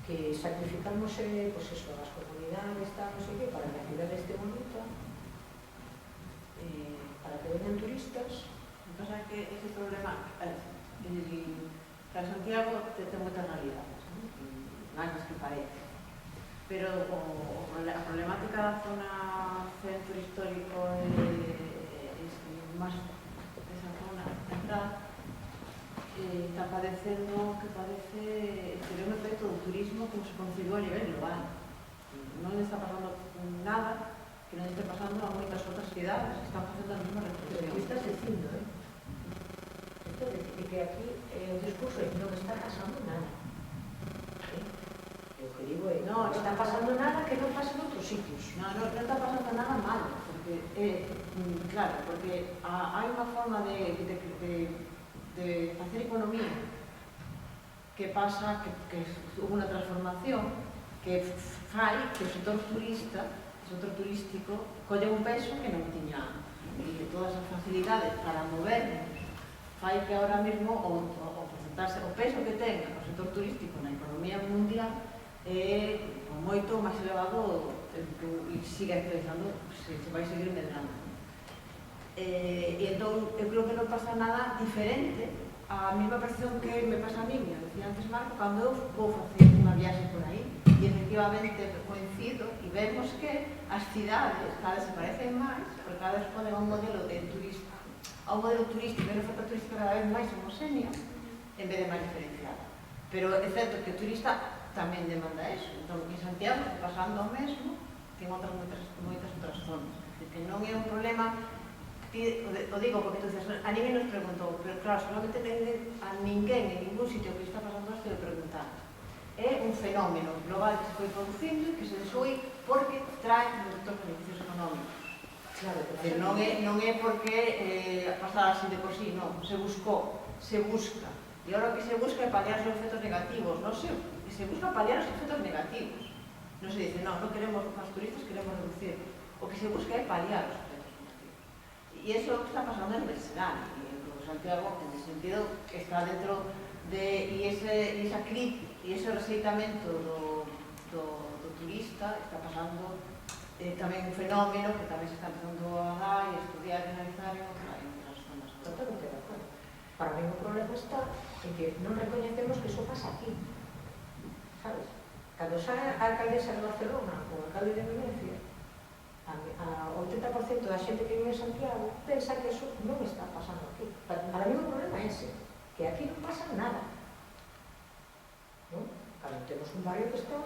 Que sacrificamos, pues eso, as comunidades, tal, non sei que, para que a cidade este bonita, para que vengan turistas. O que pasa é que ese problema, para Santiago ten moitas realidades, máis que parece. Pero a problemática da zona centro histórico máis desa zona central está padecendo que parece tener un efecto do turismo como se concibiu a nivel global. Non está pasando nada que non esté pasando a moitas outras cidades que están facendo a mesma reflexión. Pero estás dicindo, Isto é que aquí o discurso é non está pasando nada. O que digo é, non está pasando nada que non pasa en outros sitios. Non está pasando nada malo, porque, claro, porque hai unha forma de facer economía que pasa, que hubo unha transformación que fai que o sector turístico colle un peso que non tiña, e que todas as facilidades para movernos fai que ahora mesmo o peso que ten o sector turístico na economía mundial é moito máis elevado e sigue actualizando, se vai seguir medrando. E entón, eu creo que non pasa nada diferente a mesma percepción que me pasa a mí, me decía antes Marco, cando eu vou facer unha viaxe por aí, e efectivamente coincido e vemos que as cidades cada vez se parecen máis, porque cada vez poden a un modelo de turista, a un modelo turístico e unha oferta turística cada vez máis homogénea en vez de máis diferenciada. Pero é certo que o turista tamén demanda eso. Entón, en Santiago, pasando o mesmo, ten moitas outras zonas. Que non é un problema, o digo porque tú dices, a ninguén nos preguntou, pero claro, solamente a ninguén en ningún sitio que está pasando isto de preguntar. É un fenómeno global que se foi producindo e que se desoi porque trae moitos beneficios económicos. Claro, Pero non é porque pasar así de por sí, non. Se buscou, se busca. E agora o que se busca é paliar os efectos negativos, non se busca paliar os efectos negativos. Non se dice, non queremos máis turistas, queremos reducir. O que se busca é paliar os efectos negativos. E iso é o que está pasando en Barcelona, e en Santiago, en el sentido que está dentro de esa crítica e ese receitamento do turista, está pasando tamén un fenómeno que tamén se está empezando a dar e a estudiar e analizar en outras zonas. Totalmente de acuerdo. Para mí o problema está en que non recoñecemos que iso pasa aquí. Sabes? Cando xa a alcaldesa de Barcelona ou o alcalde de Venecia, a 80% da xente que vive en Santiago pensa que iso non está pasando aquí. Para mí o problema é ese, que aquí non pasa nada. Non? Cando temos un barrio que está,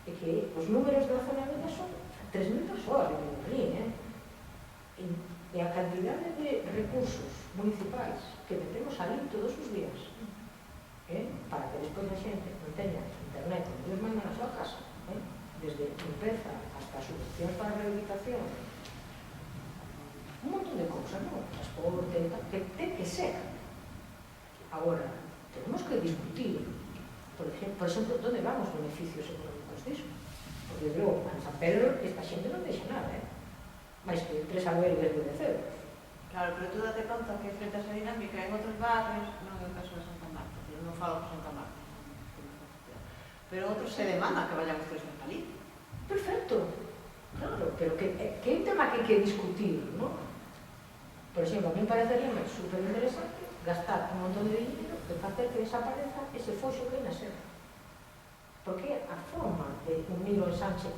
e que os números da zona media son 3.000 persoas viven ali, e a cantidade de recursos municipais que metemos ali todos os días, para que despois a xente non teña internet con Dios manda na súa casa, desde limpeza hasta subvencións para a rehabilitación, un montón de cousas, non? Transporte, que ten que ser. Agora, tenemos que discutir, por exemplo, onde van os beneficios económicos disso. Porque, logo, en San Pedro, esta xente non deixa nada, máis que 3 albergues de 10 euros. Claro, pero tú date conta que frente a esa dinámica en outros barrios, non é o caso de Santa Marta, eu non falo por Santa Marta, pero outros se demanda que vayan os tres para ali. Perfecto, claro, pero que é un tema que hai que discutir, ¿no? Por exemplo, a mí parecería super interesante gastar un montón de dinero e facer que desapareza ese foxo que hai na serra. Porque a forma de unir o ensanche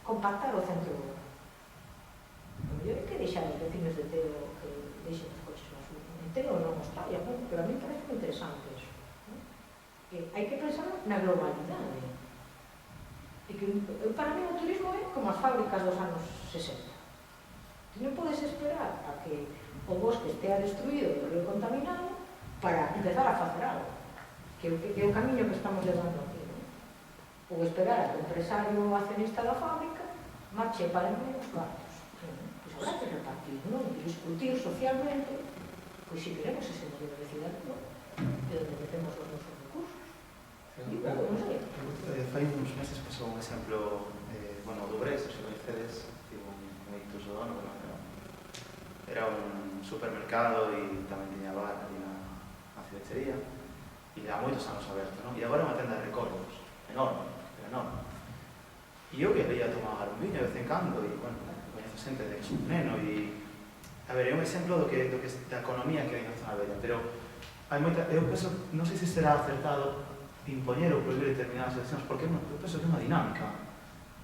compactar o centro urbano. Eu hai que deixar os vecinos de Teo que deixen os coches na súa. En Teo non os falla, pero a mí parece moi interesante eso. Que hai que pensar na globalidade. E que para mí o turismo é como as fábricas dos anos 60. Ti non podes esperar a que o bosque estea destruído e o río contaminado para empezar a facer algo. Que é o camiño que estamos levando aquí. Ou esperar a que o empresario accionista da fábrica marche para menos cuartos. Pois habrá que repartir, non? E discutir socialmente, pois se queremos ese modelo de cidade, de onde metemos os nosos recursos. Digo, non sei. Fai uns meses pasou un exemplo, bueno, do Brés, se coñecedes, tivo un ictus do dono, era un supermercado e tamén tiña bar ali na cevichería, e leva moitos anos aberto, non? E agora é unha tenda de recordos, enorme, pero enorme. E eu que veía tomar un viño de vez en cando, e, bueno, coñezo xente de que é un neno, e, a ver, é un exemplo da economía que hai na zona bella, pero hai moita, eu penso, non sei se será acertado impoñer ou prohibir determinadas eleccións, porque eu penso que é unha dinámica,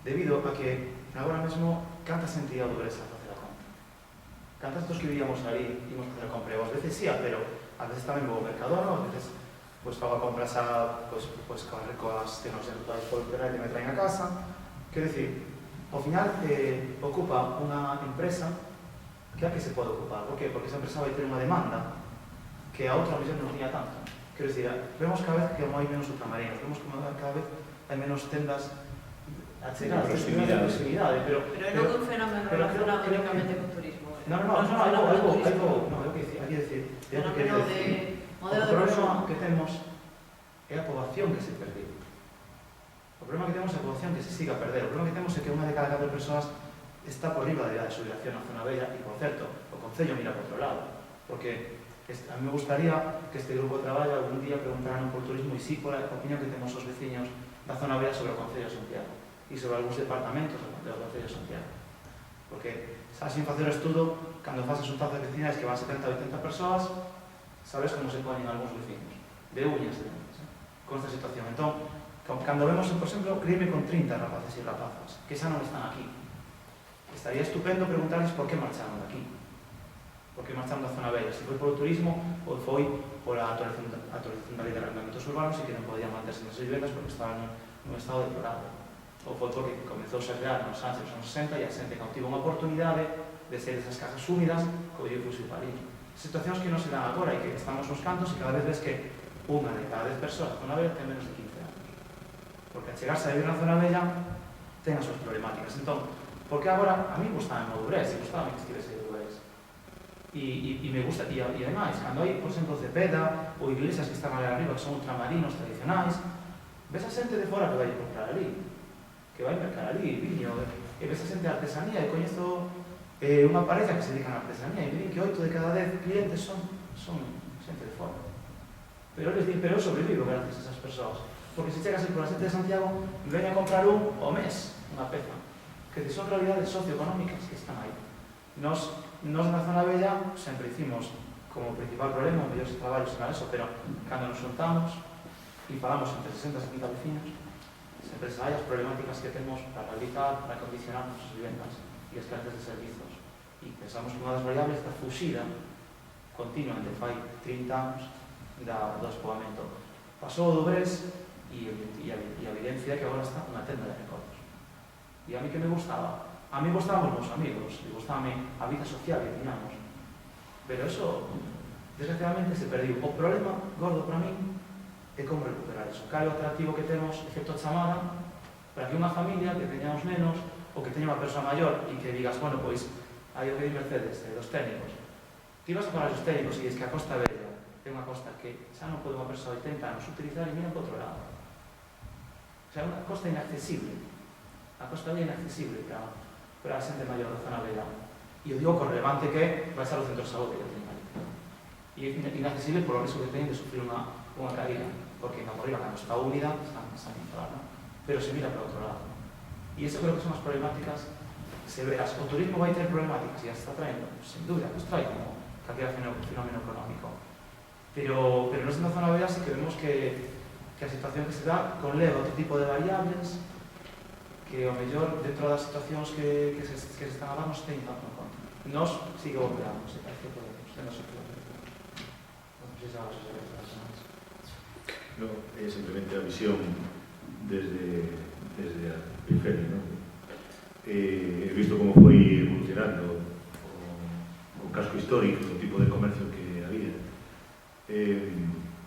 debido a que agora mesmo canta sentía do Bresa a facer a compra. Cantas dos que vivíamos ali, ímos facer a compra, e ás veces sí, pero ás veces tamén vou ao Mercadona, ás veces pues fago a compras coas que nos enrutados por internet e me traen a casa. Quero dicir, ao final ocupa unha empresa que é a que se pode ocupar. Por qué? Porque esa empresa vai ter unha demanda que a outra mellor non tiña tanto. Quero dicir, vemos cada vez que hai menos ultramarinos, vemos que cada vez hai menos tendas achegadas, proximidade, pero non un fenómeno relacionado únicamente con turismo. Hai que decir, o problema que temos é a poboación que se perdiu. O problema que temos é a poboación que se siga a perder. O problema que temos é que unha de cada 4 persoas está por riba da idade de xubilación na zona bella e, por certo, o Concello mira por outro lado. Porque a mí me gustaría que este grupo de traballo algún día preguntaran por turismo e sí por a opinión que temos os veciños da zona bella sobre o Concello de Santiago e sobre algúns departamentos do Concello de Santiago. Porque, xa sin facer o estudo, cando faces un tazo de vecinais que van 70 ou 80 persoas, sabes como se ponen algúns vecinos, de uñas de uñas, con esta situación. Entón, cando vemos, por exemplo, crime con 30 rapaces e rapazas, que xa non están aquí, estaría estupendo preguntarles por que marcharon de aquí, por que marcharon da zona bella, se foi polo turismo ou foi pola actualización da lei de arrendamentos urbanos e que non podían manterse nas vivendas porque estaban nun estado deplorado, ou foi porque comezou a crear nos anos 60 e a xente cautivo unha oportunidade de ser esas casas húmidas co dio fusil parino. Situacións que non se dan agora e que estamos nos cantos e cada vez ves que unha de cada 10 persoas na zona bella ten menos de 15 anos. Porque a chegarse a vivir na zona bella ten as súas problemáticas. Entón, porque agora a mí gustame o Brés e gustame que estivese o Brés. E me gusta, e ademais, cando hai, por exemplo, Cepeda ou iglesias que están ali arriba que son ultramarinos tradicionais, ves a xente de fora que vai comprar ali, que vai mercar ali, viño, e ves a xente de artesanía, e coñezo unha pareja que se dedican a artesanía, e me din que 8 de cada 10 clientes son xente de fora. Pero eles din, pero eu sobrevivo gracias a esas persoas, porque se chegas por a xente de Santiago, ven a comprar un ao mes, unha peza, que son realidades socioeconómicas que están aí. Nos na zona bella sempre dicimos como principal problema, mellores traballos en eso, pero cando nos juntamos e falamos entre 60 e 70 vecinos, sempre se hai as problemáticas que temos para realizar, para condicionar as vivendas e as carencias de servizos. E pensamos que unha das variables da fuxida continua entre fai 30 anos do despoboamento. Pasou o do Brés e a evidencia que agora está unha tenda de recordos. E a mí que me gustaba? A mí gustaban os meus amigos, e gustaba a vida social que tiñamos. Pero eso, desgraciadamente, se perdiu. O problema gordo para mí é como recuperar eso. Cal é o atractivo que temos, efecto chamada, para que unha familia que teña uns nenos ou que teña unha persoa maior e que digas, bueno, pois, hai o que di Mercedes, dos técnicos. Ti vas a parar os técnicos e dices que a Costa Bella é unha costa que xa non pode unha persoa de 80 anos utilizar e mira para outro lado. O sea, é unha costa inaccesible. A costa é inaccesible para a xente maior da zona vela. E o digo con relevante que vai ser o centro de saúde que ten ali. E é inaccesible por o risco que ten de sufrir unha caída, porque na morriba, cando está húmida, están inflada, pero se mira para outro lado. E iso creo que son as problemáticas severas. O turismo vai ter problemáticas e as está traendo, sin dúbida, os trae como calquera fenómeno económico. Pero nos na zona vela sí que vemos que a situación que se dá conleva outro tipo de variables que ao mellor dentro das situacións que se están a dar nos ten tanto en conta. Nos sigue operamos, se parece que podemos, non sei se xa vas a saber más. No, é simplemente a visión desde a periferia, non? He visto como foi evolucionando o casco histórico, o tipo de comercio que había.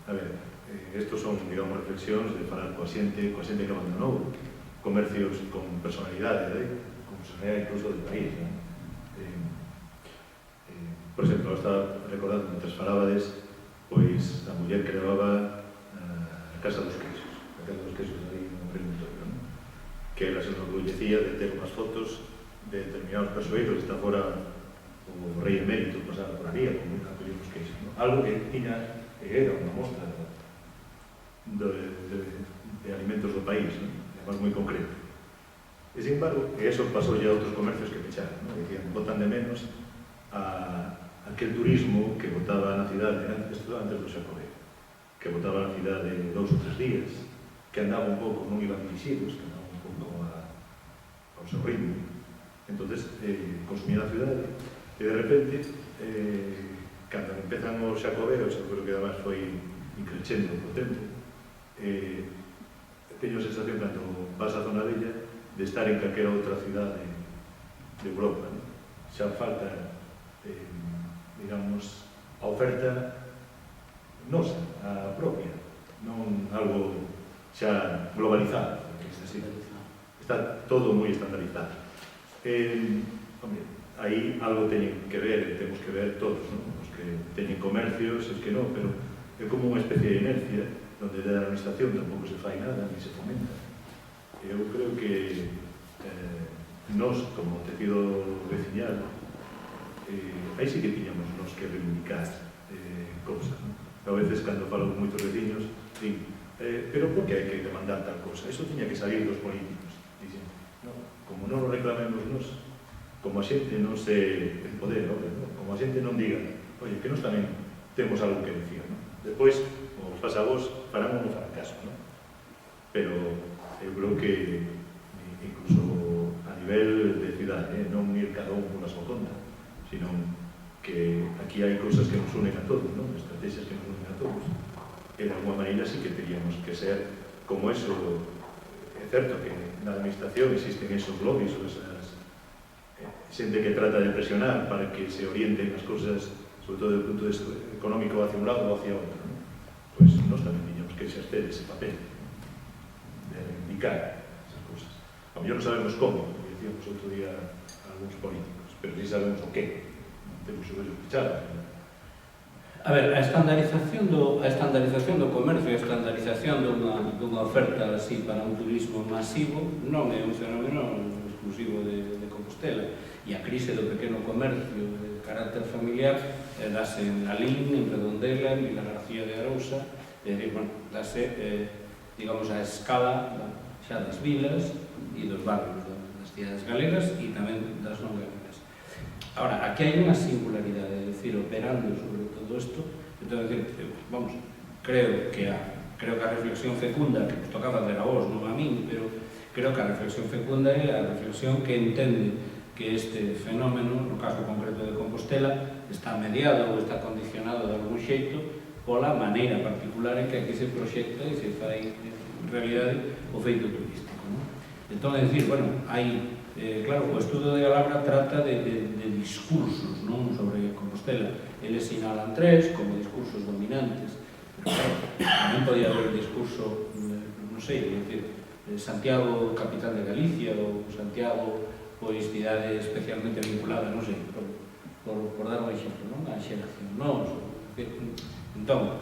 A ver, estos son, digamos, reflexións de falar coa xente que abandonou comercios con personalidade, con personalidade incluso do país, non? Por exemplo, estaba recordando, mentre falabades, pois a muller que levaba a Casa dos Queixos, aí no Preguntorio, non? Que ela se enorgullecía de ter unhas fotos de determinados persoeiros, está fora o rei emérito pasaba por ali, como unha collir os queixos, non? Algo que tiña, era unha mostra de alimentos do país, non? Además moi concreto. E, sin embargo, eso pasou ya a outros comercios que pecharon, non? Dicían, botan de menos a aquel turismo que botaba na cidade, antes do Xacobeo, que botaba na cidade 2 ou 3 días, que andaba un pouco, non iban dirixidos, que andaba un pouco ao seu ritmo. Entonces, consumía a cidade, e de repente, cando empezan os Xacobeos, eu creo que además foi increchendo o tempo, teño a sensación cando vas á zona vella de estar en calquera outra cidade de Europa, non? Xa falta, digamos, a oferta nosa, a propia, non algo xa globalizado, está todo moi estandarizado. Hombre, aí algo teñen que ver, temos que ver todos, non? Os que teñen comercios, os que non, pero é como unha especie de inercia onde da administración tampouco se fai nada, ni se fomenta. Eu creo que nós, como tecido veciñal, aí sí que tiñamos nos que reivindicar cousas. A veces, cando falo con moitos veciños, digo, pero por que hai que demandar tal cosa? Eso tiña que salir dos políticos. Dicen, no, como non lo reclamemos nos, como a xente non se empodera, como a xente non diga, oye, que nos tamén temos algo que decir, non? Despois, os pasa a vos, farán ou non farán caso, non? Pero eu creo que incluso a nivel de cidade, non ir cada un por a súa conta, sino que aquí hai cousas que nos unen a todos, non? Estrategias que nos unen a todos. E de alguma maneira sí que teríamos que ser como eso. É certo que na administración existen esos lobbies ou esas xente que trata de presionar para que se orienten as cousas, sobre todo desde o punto de vista económico, hacia un lado ou hacia outro, non? Pois nós tamén teníamos que exercer ese papel de reivindicar esas cousas. A mellor non sabemos como, porque decíamos outro día a algúns políticos, pero sí sabemos o qué. Non temos o vello pechado. A ver, a estandarización do comercio, a estandarización dunha oferta así para un turismo masivo non é un fenómeno exclusivo de Compostela, e a crise do pequeno comercio de carácter familiar dase en Lalín, en Redondela, en Vilar García de Arousa, dase, digamos, a escala xa das vilas e dos barrios das cidades galegas e tamén das non galegas. Ahora, aquí hai unha singularidade, é dicir, operando sobre todo isto, entón, vamos, creo que a reflexión fecunda, que nos toca facer a vos, non a min, pero creo que a reflexión fecunda é a reflexión que entende que este fenómeno, no caso concreto de Compostela, está mediado ou está condicionado de algún xeito pola maneira particular en que aquí se proxecta e se fai en realidade o feito turístico, non? Entón, é dicir, bueno, hai, claro, o estudo de Galabra trata de discursos, non, sobre Compostela. Eles sinalan 3 como discursos dominantes, pero claro, tamén podía haber o discurso, non sei, é dicir, Santiago, capital de Galicia, ou Santiago, pois, cidade especialmente vinculada, non sei, por dar un exemplo, non? A xeración, non? É Entón,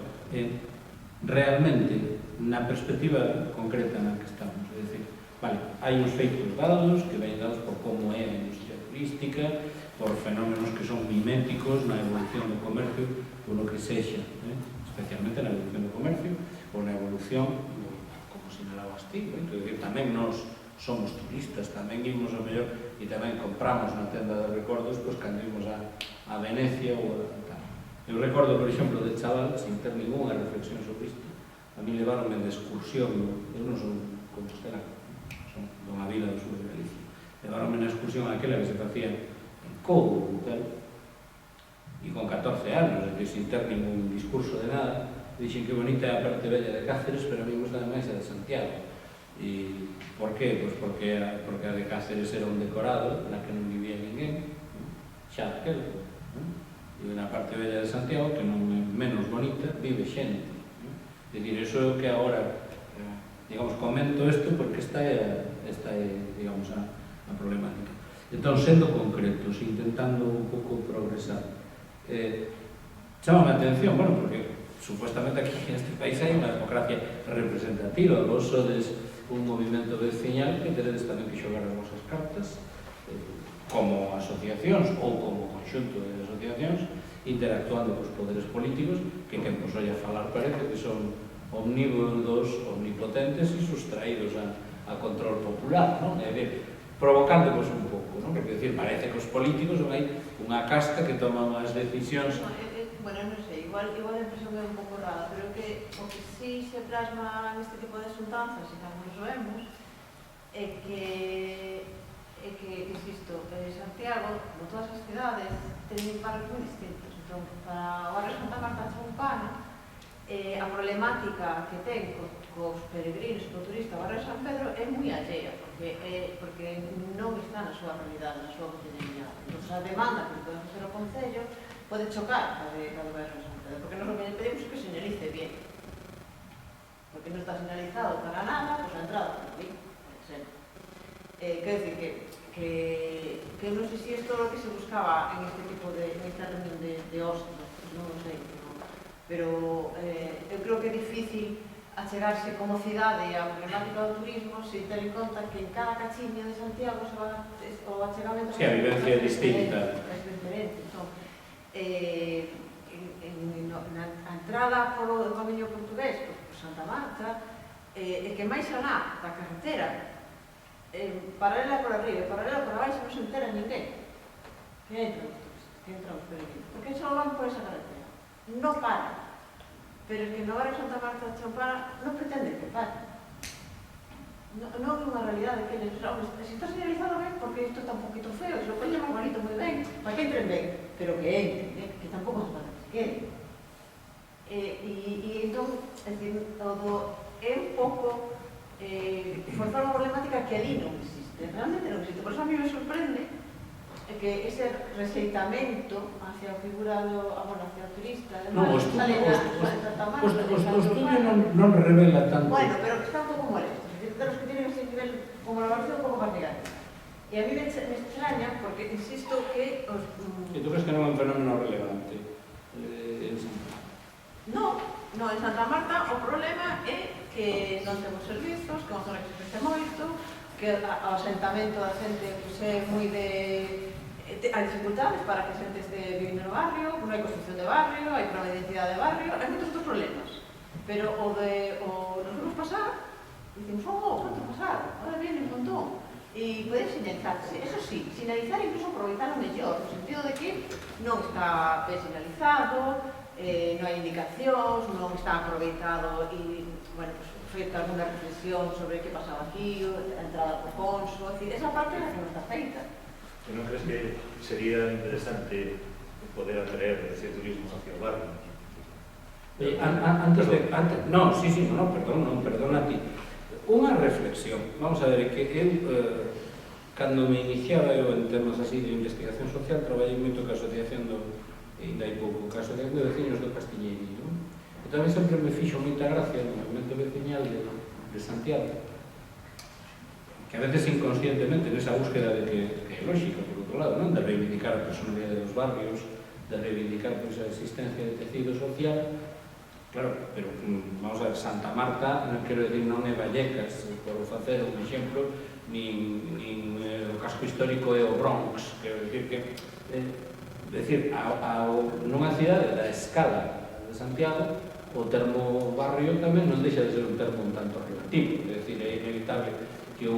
realmente, na perspectiva concreta na que estamos, é dicir, vale, hai uns feitos dados que ven dados por como é a industria turística, por fenómenos que son miméticos na evolución do comercio ou no que sexa, especialmente na evolución do comercio ou na evolución, como sinalabas ti, que decir, tamén nos somos turistas, tamén imos ao mellor e tamén compramos na tenda de recordos pois cando imos a Venecia ou a tal. Eu recordo, por exemplo, de chaval, sin ter ninguna reflexión sobre isto, a mí levaronme de excursión, eu non son compostela, son dunha vila do sur de Galicia, levaronme na excursión aquela que se facía en Couro, tal, e con 14 anos, que sin ter ningún discurso de nada, dixen que bonita é a parte bella de Cáceres, pero a mí gusta máis a de Santiago. E por qué? Pois porque a de Cáceres era un decorado na que non vivía ninguén, xa aquel, e na parte bella de Santiago, que non é menos bonita, vive xente. É dicir, iso que agora, digamos, comento isto porque esta é digamos, a problemática. Entón, sendo concretos, intentando un pouco progresar, chamame a atención, bueno, porque supuestamente aquí en este país hai unha democracia representativa, vos sodes un movimento veciñal que teredes tamén que xogar as vosas cartas como asociacións ou como conxunto de asociacións interactuando cos poderes políticos que quen vos oia falar parece que son omnívoros, omnipotentes e sustraídos a control popular, non? É dicir, provocándovos un pouco, non? Porque, decir, parece que os políticos son aí unha casta que toman as decisións. Bueno, non sei, igual a impresión é un pouco rara, pero que o que sí se plasma neste tipo de xuntanzas, e tamén nos vemos, é que, insisto, Santiago, como todas as cidades, teñen paros moi distintos. Entón, para o barrio Santa Marta Choupana, a problemática que ten cos peregrinos, co turista, o barrio San Pedro, é moi allea, porque non está na súa realidade, na súa cotidianidade. Entón, a demanda que pode facer o Concello pode chocar a do barrio San Pedro, porque nos o que pedimos é que señalice bien. Porque non está señalizado para nada, pois a entrada por aquí, por exemplo. Quer dizer que non sei se isto é o que se buscaba en este tipo de reunión de hostos, non o sei, pero eu creo que é difícil achegarse como cidade á problemática do turismo se ter en conta que en cada cachiña de Santiago se va o achegamento... Sí, a vivencia é distinta. É diferente, entón, na entrada polo camiño portugués, por Santa Marta, é que máis alá da carretera, paralela por arriba e paralela por abaixo non se entera ninguén que entra os turistas, que entra os peregrinos, porque só van por esa carretera, non para. Pero es que no barrio Santa Marta de Choupana non pretende que pare. Non é unha realidade que eles... Se está señalizado ben, porque isto está un poquito feo, se lo poñen moi bonito, moi ben, para que entren ben, pero que entren, que tampouco se van a queden. E entón, é un pouco forzar unha problemática que ali non existe, realmente non existe. Por eso a mí me sorprende que ese rexeitamento hacia a figura hacia o turista, o estudio non revela tanto. Bueno, pero está un pouco molesto, de los que tienen ese nivel como la evaluación un pouco partidaria. E a mí me extraña porque insisto que os... E tú crees que non é un fenómeno relevante en Santa Marta? No, en Santa Marta o problema é que non temos servizos, que non zona que se crece moito, que o asentamento da xente é moi de... Hai dificultades para que a xente este vivindo no barrio, non hai construcción de barrio, hai problema de identidade de barrio, hai moitos outros problemas. Pero nos vamos pasar, dicimos, pronto pasar, ahora viene un montón. E poden señalizarse, eso sí, señalizar e incluso aproveitar o mellor, no sentido de que non está ben señalizado, non hai indicacións, non está aproveitado e, bueno, pues, feita alguna reflexión sobre que pasaba aquí, a entrada por Conso, é dicir, esa parte é a que non está feita. E non crees que sería interesante poder atraer ese turismo hacia o barrio? Perdona a ti. Unha reflexión, vamos a ver, que eu, cando me iniciaba eu en temas así de investigación social, traballei moito ca asociación ainda hai pouco, ca asociación de veciños do Castiñeirinho, e tamén sempre me fixo moita gracia no movimento veciñal de Santiago, que a veces inconscientemente nesa búsqueda de que é lógica, por outro lado, non? De reivindicar a personalidade dos barrios, de reivindicar pois, a existencia de tecido social, Claro, pero vamos a ver, Santa Marta, non quero decir, non é Vallecas, por facer un exemplo, nin o casco histórico é o Bronx, quero decir que nunha cidade da escala de Santiago, o termo barrio tamén non deixa de ser un termo un tanto relativo, é dicir, é inevitable que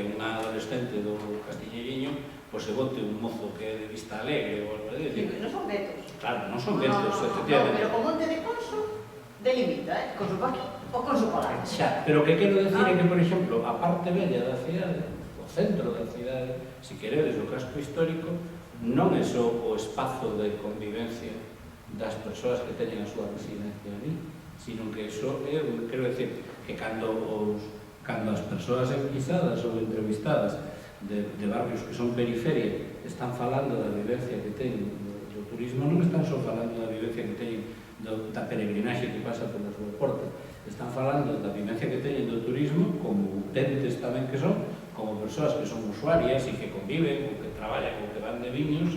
unha adolescente do Castiñeiriño se bote un mozo que é de Vista Alegre ou algo así. Non son vetos. Claro, non son vetos, No, efectivamente. pero o Monte de Conso delimita, con su pa aquí ou con su pa lá. Xa, pero o que quero decir é que, por exemplo, a parte bella da cidade, o centro da cidade, se queredes o casco histórico, non é só o espazo de convivencia das persoas que teñen a súa residencia ali, sino que iso é, quero decir, que cando as persoas enquisadas ou entrevistadas de barrios que son periferia están falando da vivencia que teñen do turismo, non están só falando da vivencia que teñen da peregrinaxe que pasa pola súa porta, están falando da vivencia que teñen do turismo como entes tamén que son, como persoas que son usuarias e que conviven ou que traballan ou que van de viños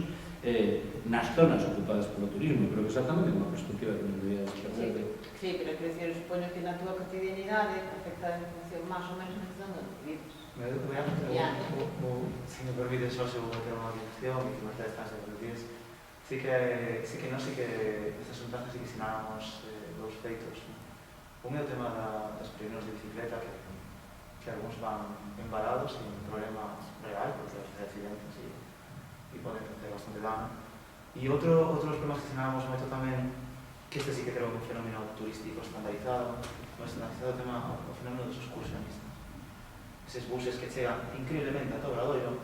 nas zonas ocupadas polo turismo. Creo que exactamente é unha perspectiva que non debía despertar. Sí, pero que decir, supoño que na túa cotidianidade afecta en función máis ou menos na cidade onde vives. Se me permite, só se vou meter unha dirección e que me estás de permitir. Sí que estas xuntanzas sí que sinálamos dous feitos. Un é o tema das peregrinos de bicicleta que algúns van embarados sin problema real, porque os accidentes e poden ter bastante dano. E outros problemas que sinálamos moito tamén, que este sí que creo que é un fenómeno turístico estandarizado, o fenómeno dos excursionistas. Eses buses que chegan increíblemente a Obradoiro,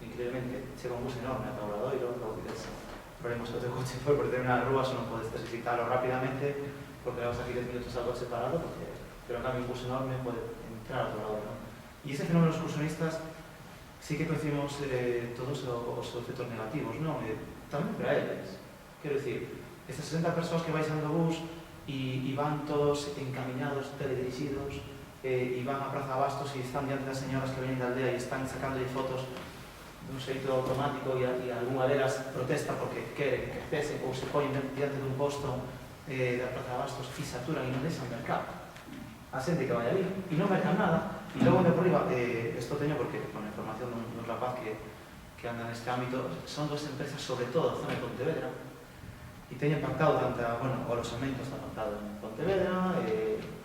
chega un bus enorme a Obradoiro, logo dices, problemas que o teu coche foi por ter unha rúa, só non podes visitarlo rapidamente, porque levas aquí 10 minutos ao coche parado, pero en cambio un bus enorme pode entrar a Obradoiro. E ese fenómeno dos excursionistas sí que coincidimos todos os efectos negativos, non? Tamén para eles. Quero dicir, estas 60 persoas que baixan do bus e van todos encamiñados, teledirixidos, e van a Praza Bastos e están diante das señoras que veñen da aldea e están sacándolle fotos dun xeito automático e algunha delas protesta porque quere que cesen ou se poñen diante dun posto da Praza Bastos e saturan e non deixan mercar a xente que vai ali e non mercan nada. E logo de por riba, isto teño porque con a información dun rapaz que anda neste ámbito, son dos empresas sobre todo a zona de Pontevedra e teñen pactado o aloxamento está pactado en Pontevedra,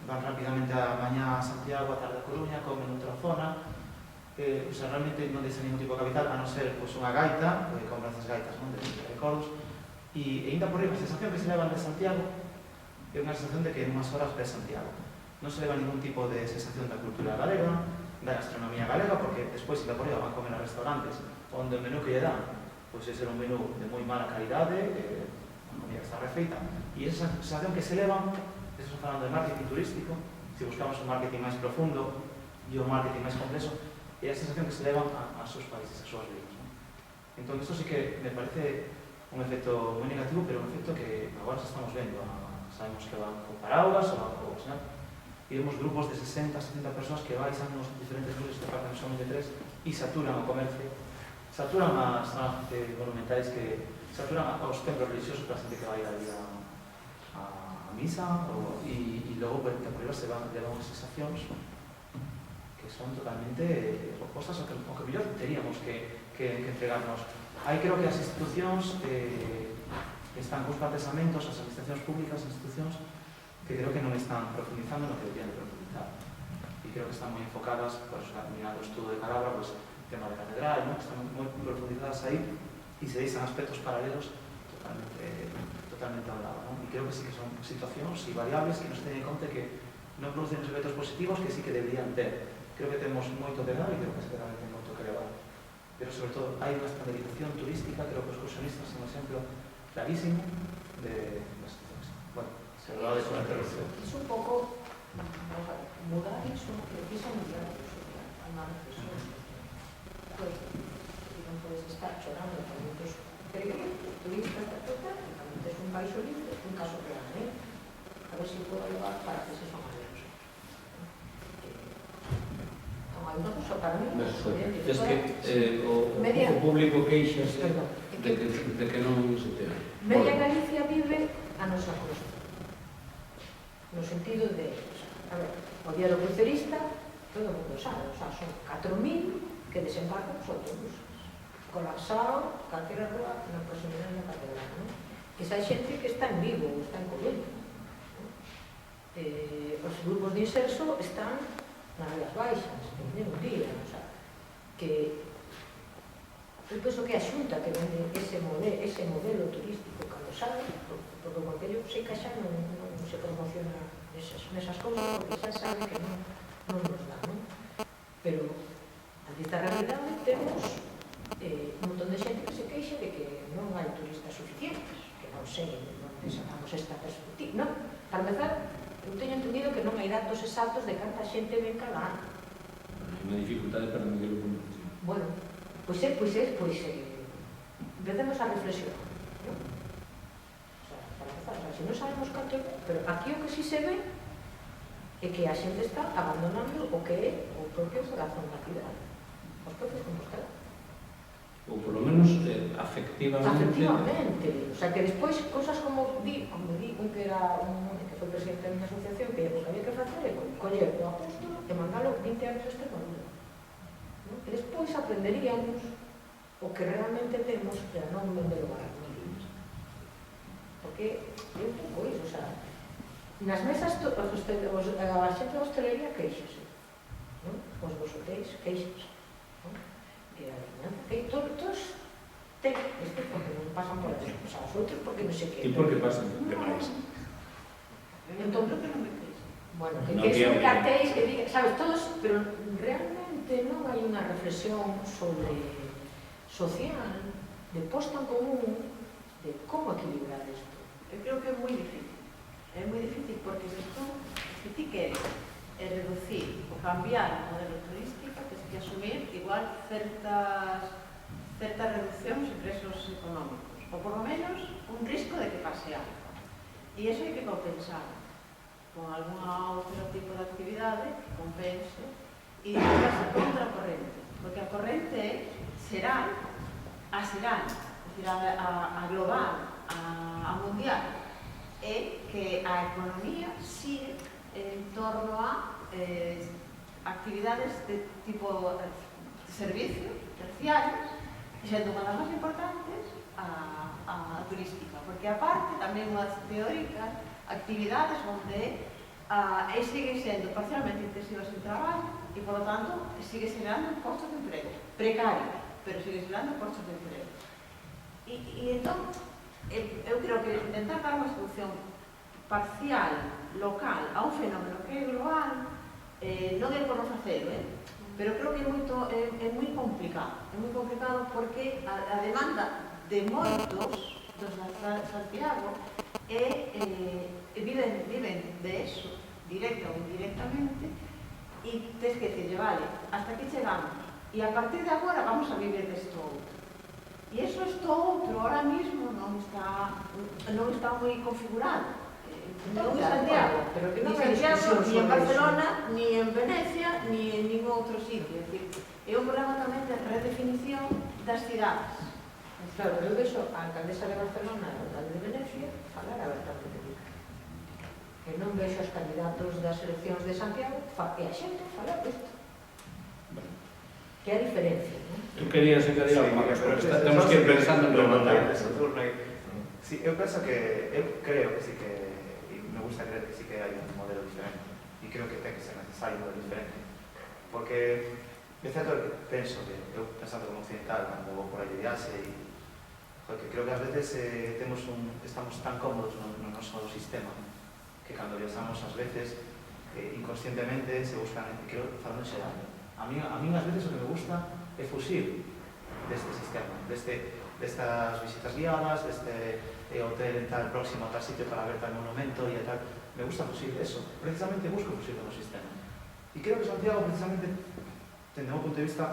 van rapidamente a mañá a Santiago, a tarde a Coruña, comen outra zona, realmente non deixan ningún tipo de capital, a non ser unha gaita, compran esas gaitas de recordos, e ainda por riba, a sensación que se levan de Santiago é unha sensación de que en unhas horas ves Santiago. Non se leva ningún tipo de sensación da cultura galega, da gastronomía galega, porque despois, ainda por riba, van comer a restaurantes onde o menú que lle dan pois é ser un menú de moi mala calidade, unha comida que está refeita, e esa sensación que se levan. Estamos falando de marketing turístico, se buscamos un marketing máis profundo e un marketing máis complexo, é a sensación que se levan a seus países, a súas vidas. Entón, isto sí que me parece un efecto moi negativo, pero un efecto que agora se estamos vendo. Sabemos que van con paraguas ou e vemos grupos de 60, 70 persoas que baixan nos diferentes buses de parque solamente 3 e saturan o comercio, saturan as zonas monumentais, que saturan os templos religiosos para a xente que vai ali a misa, e logo por arriba se van levar unhas sensacións que son totalmente opostas ao que mellor teríamos que entregarnos. Aí creo que as institucións están cos partesamentos, as administracións públicas, as institucións que creo que non están profundizando no que deberían de profundizar, e creo que están moi enfocadas, mirando o estudo de Calabra, pues, el tema de catedral, ¿no? Están moi profundizadas aí e se deixan aspectos paralelos totalmente ao lado, ¿no? E creo que sí que son situacións e variables que nos teñen en conta que non producen os efectos positivos que sí que deberían ter. Creo que temos moito que dar e creo que se tamén ten moito que levar. Pero, sobre todo, hai unha estandarización turística, creo que os excursionistas son un exemplo clarísimo de las situacións. Bueno, se hablaba de eso en la interrupción. Es un poco mudar eso, que empieza a mudar eso, a una reflexión. Pues, non podes estar chorando con muchos peregrinos, turistas, es un país libre, es un caso real, a ver si puedo llevar para que se son aleros. Hay una cosa para mí, es que o público queixase de que non se te... Media Galicia vive a nosa costa. No sentido de, a ver, o Diario Crucerista, todo o mundo sabe, o sea, son 4.000 que desembarcan os autobuses, colapsado, calquera rúa na proximidade da catedral, non? Esa xente que está en Vigo, ou está en Coruña. Os grupos de inserso están nas Rías Baixas, en un día, o sea, que eu penso que a Xunta que vende ese modelo turístico cando sabe, porque o Concello sei que xa non se promociona nesas cousas, porque xa sabe que non nos dá, non? Pero, ante esta realidade, temos un montón de xente que se queixa de que non hai turistas suficientes, que non sei onde sacamos esta perspectiva, non? Para empezar, eu teño entendido que non hai datos exactos de canta xente ven cada ano. Hai unha dificultade para medirlo con precisión. Bueno, pois empecemos a reflexionar, non? O sea, para empezar, o sea, se non sabemos canto, pero aquí o que sí se ve é que a xente está abandonando o que é o propio corazón da cidade, os propios Compostela. Ou polo menos afectivamente. O sea, que despois, cosas como di un que era que foi presidente da minha asociación, que o que había que facer é coller o apóstolo e mandalo 20 anos a Extremadura. E despois aprenderíamos o que realmente temos para non vendelo a miles. Porque é un pouco iso, o sea, nas mesas a xente da hostelería queixase, os dos hotéis queixase, e a alianza que todos ten, porque non pasan por eso, o sea, os outros porque non sei que. E por que pasan? Que máis? Entón, que non me queixo. bueno, que son cartéis que digan, sabes, todos, pero realmente non hai unha reflexión sobre social, de posta en común, de como equilibrar isto. Eu creo que é moi difícil. É moi difícil porque se ti queres reducir ou cambiar o modelo turístico, tens que asumir igual certas reduccións en ingresos económicos, ou por lo menos un risco de que pase algo. E iso hai que compensar con algún outro tipo de actividade que compense e vas contra a corrente, porque a corrente será a global, a mundial, é que a economía sigue en torno a actividades de tipo de servicio, terciarios, sendo unha das máis importantes a turística, porque aparte tamén unhas teóricas actividades onde sigue sendo parcialmente intensivas en traballo e, por lo tanto, sigue xerando postos de emprego, precarios, pero sigue xerando postos de emprego. E entón, eu creo que intentar dar unha solución parcial, local, a un fenómeno que é global, non é por non facelo, pero creo que é moi complicado. É moi complicado porque a demanda de moitos dos de Santiago viven de eso, directa ou indirectamente, e tens que decirle, vale, hasta aquí chegamos, e a partir de agora vamos a vivir desto outro. E iso outro ahora mismo non está moi configurado. Non en Santiago, ni en Santiago, ni en Barcelona, ni en Venecia, ni en ningún outro sitio. É un problema tamén de redefinición das cidades. Claro, eu vexo a alcaldesa de Barcelona e a alcalde de Venecia falar abertamente de isto. Que non vexo os candidatos das eleccións de Santiago e a xente falar disto. Que é a diferencia, non? Tú querías engadir algo máis, pero temos que ir pensando en rematar. Sí, eu penso que, eu creo que sí que, e me gusta creer que sí que hai un modelo diferente, e creo que ten que ser necesario un modelo diferente, porque é certo que penso que, eu pensando como occidental, cando vou por aí de viaxe, que creo que ás veces estamos tan cómodos no noso sistema, que cando viaxamos ás veces, inconscientemente se buscan, creo, falando en xeral, a mí ás veces o que me gusta é fuxir deste sistema, destas visitas guiadas, deste hotel en tal próximo a tal sitio para ver tal monumento e tal. Me gusta fuxir eso, precisamente busco fuxir do sistema. E creo que Santiago, precisamente, dende o meu punto de vista,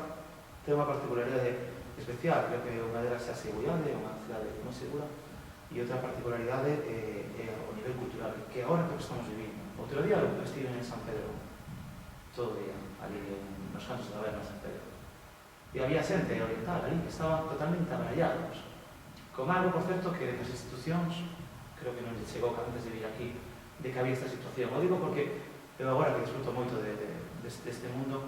ten unha particularidade especial. Creo que unha delas é a seguridade, é unha cidade moi segura, e outra particularidade é o nivel cultural, que agora é o que estamos vivindo. Outro día eu estive en San Pedro, todo o día, ali nos cantos da Verna, San Pedro. E había xente oriental ali que estaban totalmente abrallados, con algo, por certo, que das institucións creo que non lle chegou antes de vir aquí de que había esta situación. O digo porque eu agora que disfruto moito deste mundo,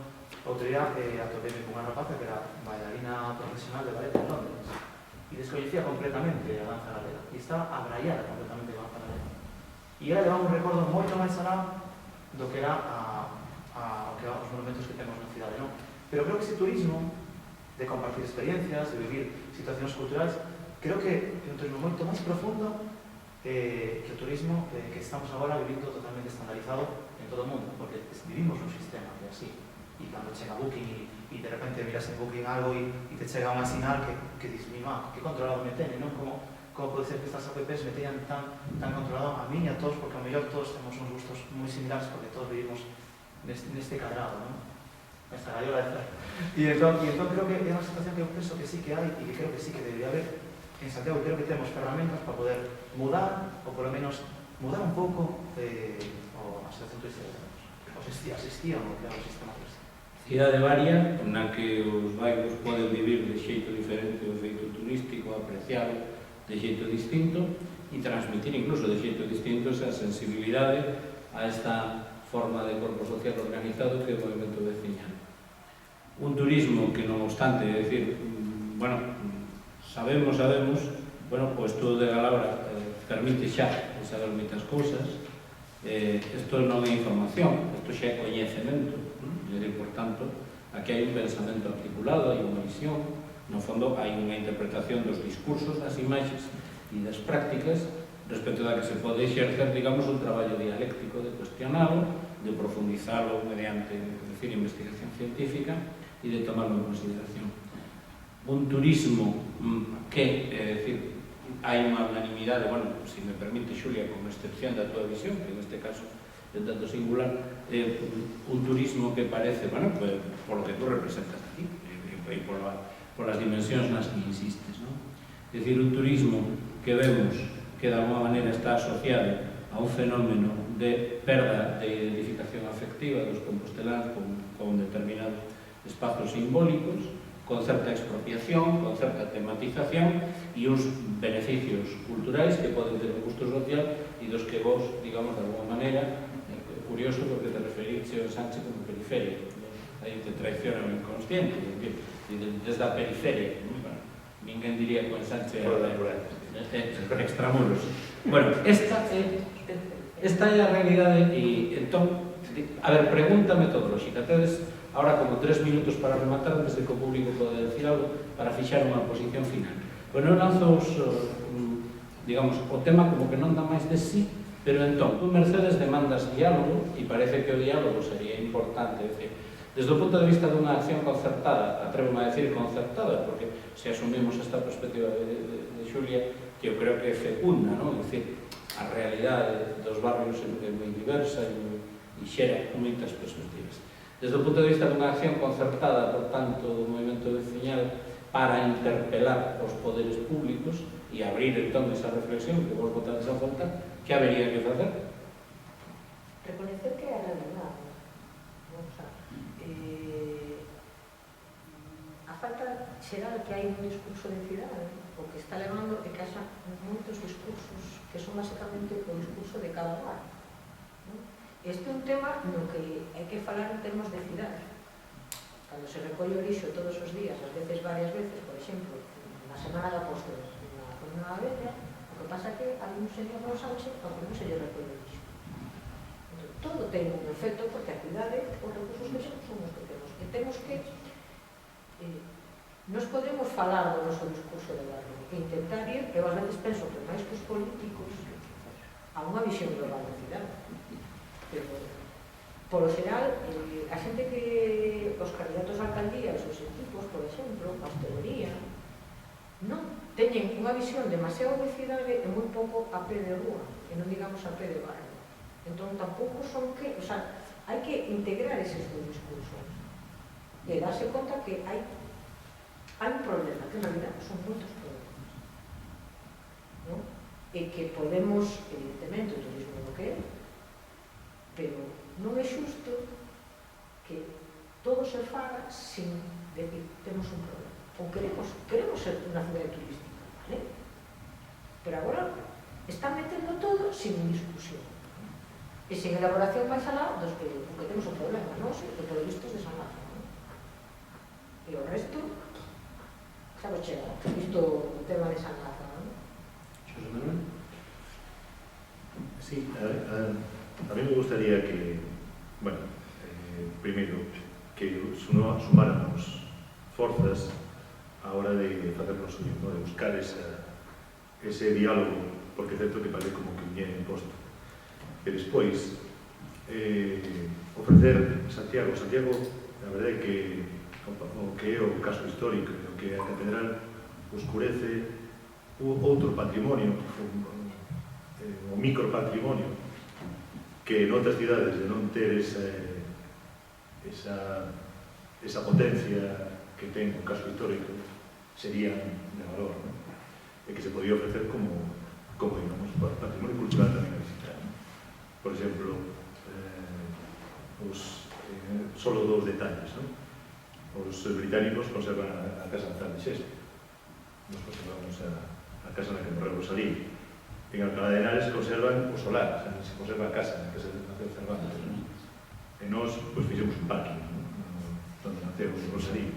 outro día atopei cunha rapaza que era bailarina profesional de ballet en Londres e descoñecía completamente a danza galega e estaba abraiada completamente a danza galega e ela levaba un recordo moito máis alá do que era os monumentos que temos na cidade, non? Pero creo que ese turismo de compartir experiencias, de vivir situacións culturais, creo que é un turismo moito máis profundo que o turismo que estamos agora vivindo totalmente estandarizado en todo o mundo, porque vivimos un sistema que é así, e cando chega Booking e de repente miras en Booking algo e te chega unha sinal que dices, mima, que controlado me tene, non? Como pode ser que estas apps me teñan tan controlado a mí e a todos, porque ao mellor todos temos uns gustos moi similares, porque todos vivimos neste cadrado, non? Esta gallola de fer. E entón creo que é unha situación que eu penso que sí que hai e que creo que sí que debería haber en Santiago. Creo que temos ferramentas para poder mudar, ou polo menos mudar un pouco a situación turística que temos. Asistían ao que era o sistema turístico. Cidade varia, na que os vaigos poden vivir de xeito diferente o efeito turístico, apreciado de xeito distinto e transmitir incluso de xeito distinto esa sensibilidade a esta forma de corpo social organizado que é o movimento veciñal. Un turismo que, non obstante, é dicir, bueno, sabemos, bueno, o estudo de Galabra permite xa saber moitas cousas. Isto non é información, isto xa é coñecemento. É dicir, por tanto, aquí hai un pensamento articulado, hai unha visión, no fondo hai unha interpretación dos discursos, das imaxes e das prácticas respecto da que se pode exercer, digamos, un traballo dialéctico de cuestionalo, de profundizalo mediante, investigación científica e de tomarlo en consideración. Un turismo que, é dicir, hai unha unanimidade, bueno, se me permite, Xulia, como excepción da tua visión, que neste caso é un tanto singular, un turismo que parece, bueno, por lo que tú representas aquí e por las dimensións nas que insistes, non? É dicir, un turismo que vemos que de alguma maneira está asociado a un fenómeno de perda de identificación afectiva dos composteláns con determinados espazos simbólicos, con certa expropiación, con certa tematización e uns beneficios culturais que poden ter un gusto social e dos que vos, digamos, de alguma maneira, curioso porque te referirse ao Sánchez como periferia, aí te traiciona o inconsciente, desde a periferia, ninguén diría que o Sánchez extramuros. Bueno, esta é a realidade e entón, a ver, pregunta metodolóxica, tedes ahora como 3 minutos para rematar desde que o público pode decir algo para fixar unha posición final. Bueno, eu lanzo digamos, o tema como que non dá máis de sí, pero entón, tú, Mercedes, demandas diálogo e parece que o diálogo sería importante, decir, desde o punto de vista dunha acción concertada, atrévome a decir concertada, porque se asumimos esta perspectiva de Xulia, que eu creo que é fecunda, non? É dicir, a realidade dos barrios é moi diversa e xera moitas perspectivas. Desde o punto de vista dunha acción concertada, por tanto, do movimento veciñal para interpelar os poderes públicos e abrir entón esa reflexión que vos botades a falta, que habería que facer? Reconocer que é a realidade. A falta xeral que hai un discurso de cidade, o que está levando é que haxa moitos discursos que son basicamente o discurso de cada bar. Este é un tema no que hai que falar en termos de cidade. Cando se recolle o lixo todos os días, ás veces, varias veces, por exemplo, na Semana de Apóstoles, na Comunidade Abella, o que pasa é que hai un señor no Sánchez ao que non se lle recolle o lixo. Entón, todo ten un efecto porque a cidade, os recursos que temos son os que temos. E temos que nos podemos falar do noso discurso de barrio e intentar ir, eu ás veces penso que máis que os políticos, a unha visión global da cidade. Pero, polo xeral, a xente que os candidatos a alcaldía, os seus equipos, por exemplo, a hostelería, non teñen unha visión demasiado de cidade e moi pouco a pé de rúa, e non digamos a pé de barrio. Entón, tampouco son que, o sea, hai que integrar eses dos discursos e darse conta que hai un problema, que en realidad son moitos problemas, non? E que podemos, evidentemente, o turismo no que é, pero non é xusto que todo se faga sin decir, temos un problema. Ou queremos ser unha cidade turística, vale? Pero agora Están metendo todo sin discusión. E sin elaboración máis alá dos que temos un problema, non? Que polo visto es de San Lázaro, non? E o resto, xa vos chega, visto o tema de San Lázaro, non? Xosé Manuel? Sí, a mí me gustaría que, bueno, primeiro, que sumáramos forzas a hora de facer o suyo, de buscar ese diálogo, porque é certo que parece como que viñera imposto. E despois, ofrecer Santiago, a verdade é que o que é o caso histórico, o que a catedral oscurece outro patrimonio, o micropatrimonio, que en outras cidades de non ter esa potencia que ten o caso histórico serían de valor, ¿no? E que se podía ofrecer como digamos, patrimonio cultural tamén a visitar, ¿no? Por exemplo, solo dos detalles, ¿no? Os británicos conservan a Casa Natal de Shakespeare, nos conservamos a casa na que morreu Rosalía. En Alcalá de Henares conservan o solar, o sea, se conserva a casa na que se naceu Cervantes, ¿no? E nós, pois, fixemos un parking, ¿no? Donde naceu Rosalía,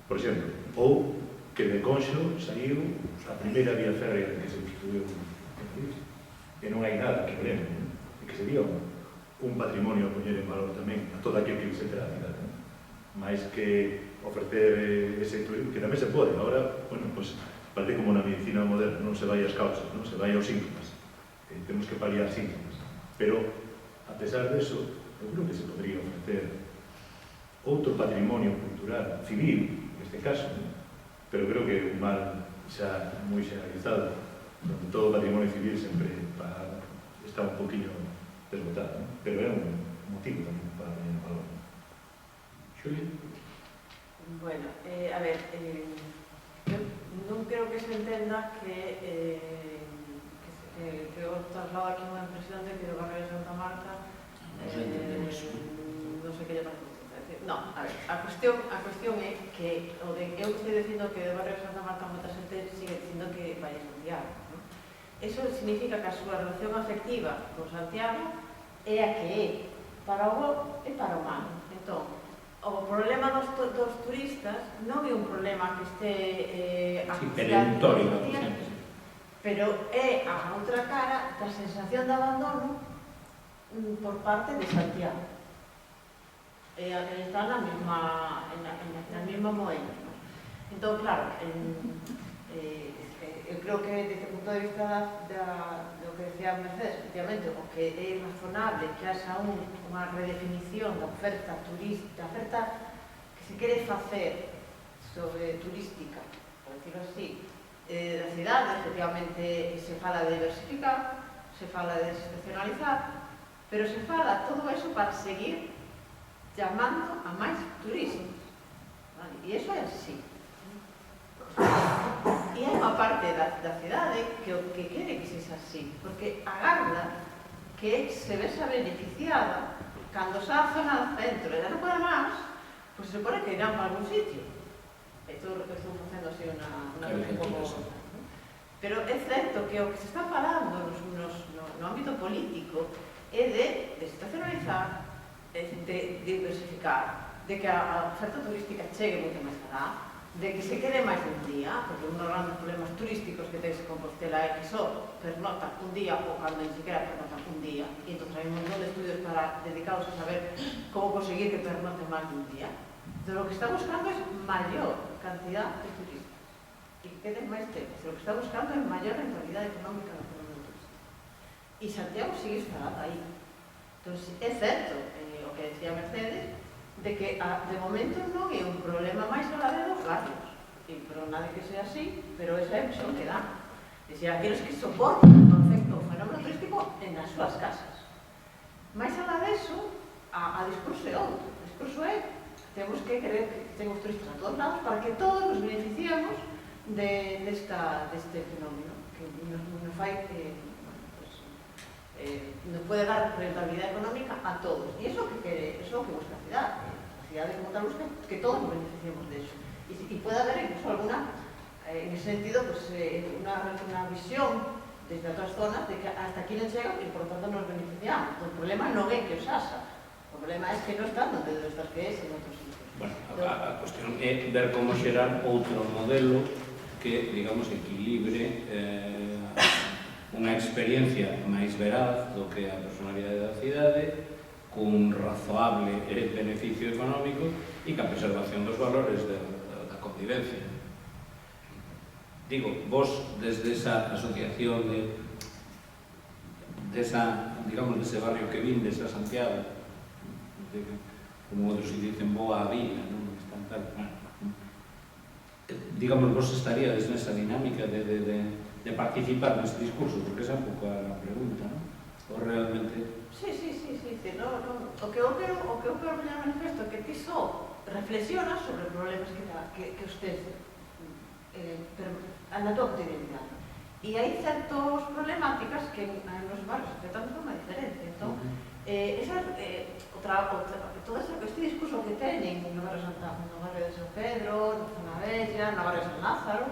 por exemplo. Ou que de Conxo saiu a primeira vía férrea que se construiu en París. E non hai nada que lembre, ¿no? E que sería un patrimonio a poñer en valor tamén a toda aquel que visite a cidade, ¿no? Mais que ofrecer ese turismo, que tamén se pode. Ahora, bueno, pues, parece como na medicina moderna, non se vai ás causas, non se vai aos síntomas. Temos que paliar síntomas. Pero, a pesar deso, eu creo que se podría ofrecer outro patrimonio cultural, civil, neste caso, ¿no? Pero creo que un mal xa moi xeneralizado, donde todo o patrimonio civil sempre está un poquinho desbotado, ¿no? Pero é un motivo tamén para poñer en valor. Xulia? Bueno, a ver, non creo que se entenda que o traslado aquí unha impresión de que o barrio de Santa Marta non sei que lle parece. No, a ver, a cuestión é que eu estou dicindo que do barrio de Santa Marta moita xente sigue dicindo que vai a Santiago, ¿no? Eso significa que a súa relación afectiva con Santiago é a que é para o bo e para o malo. Entón, o problema dos turistas non é un problema que este perentorio, pero é a outra cara da sensación de abandono por parte de Santiago. Está na mesma moeda, ¿no? Entón, claro, eu creo que desde o punto de vista do que decía Mercedes, efectivamente, o que é razonable que haxa unha redefinición da oferta turista, da oferta que se quere facer sobre turística, por decirlo así, da cidade, efectivamente se fala de diversificar, se fala de desestacionalizar, pero se fala todo eso para seguir chamando a máis turistas, vale? E iso é así. E hai unha parte da cidade que quere que sexa así, porque agarda que se vexa beneficiada cando xa a zona do centro e non pode máis, pois se supone que irán para algún sitio. Estou facendo así unha vez como... Pero é certo que o que se está falando no ámbito político é de desestacionalizar, de diversificar, de que a oferta turística chegue moito máis alá, de que se quede máis un día, porque un dos grandes problemas turísticos que tens en Compostela é que só pernoctan un día ou cando ni siquiera pernoctan un día, e entón hai un montón de estudios dedicados a saber como conseguir que pernocten máis de un día. Entón, o que está buscando é maior cantidad de turistas e que queden máis tempo. O que está buscando é maior rentabilidade económica do fenómeno turístico. E Santiago sigue instalado aí. Entón, é certo, o que decía Mercedes, de que de momento non é un problema máis alá de dos barrios, pero nada que sea así, pero esa é a visión que dá. Decía, aqueles que soportan o concepto o fenómeno turístico en as súas casas. Máis alá deso, a discurso é outro. O discurso é, temos que querer que temos turistas a todos lados para que todos nos beneficiemos deste fenómeno, que nos fai que nos pode dar rentabilidade económica a todos. E iso que quere, iso que busca a cidade. A cidade como tal busca que todos nos beneficiemos de eso. E pode haber incluso alguna, en ese sentido, pues, unha visión desde outras zonas de que hasta aquí non chegan e por tanto nos beneficiamos. O problema non é que os haxa, o problema é que non están onde debe estar que é en outros sitios. Bueno, a cuestión é ver como xerar outro modelo que, digamos, equilibre unha experiencia máis veraz do que a personalidade da cidade, cun razoable beneficio económico e ca preservación dos valores da convivencia. Digo, vos, desde esa asociación digamos, dese barrio que vindes a Santiago, como outros dicen, boa a vila, non? Están tal, digamos, vos estaríades nesa dinámica de participar neste discurso, porque esa é un pouco a pregunta, non? Ou realmente... Sí. O que eu quero poñer manifesto é que ti só reflexionas sobre problemas que usted na tua cotidianidade. E hai certas problemáticas que nos barrios afectan de forma diferente. Entón, todo este discurso que teñen no barrio de San Pedro, na Zona Bella, no barrio de San Lázaro,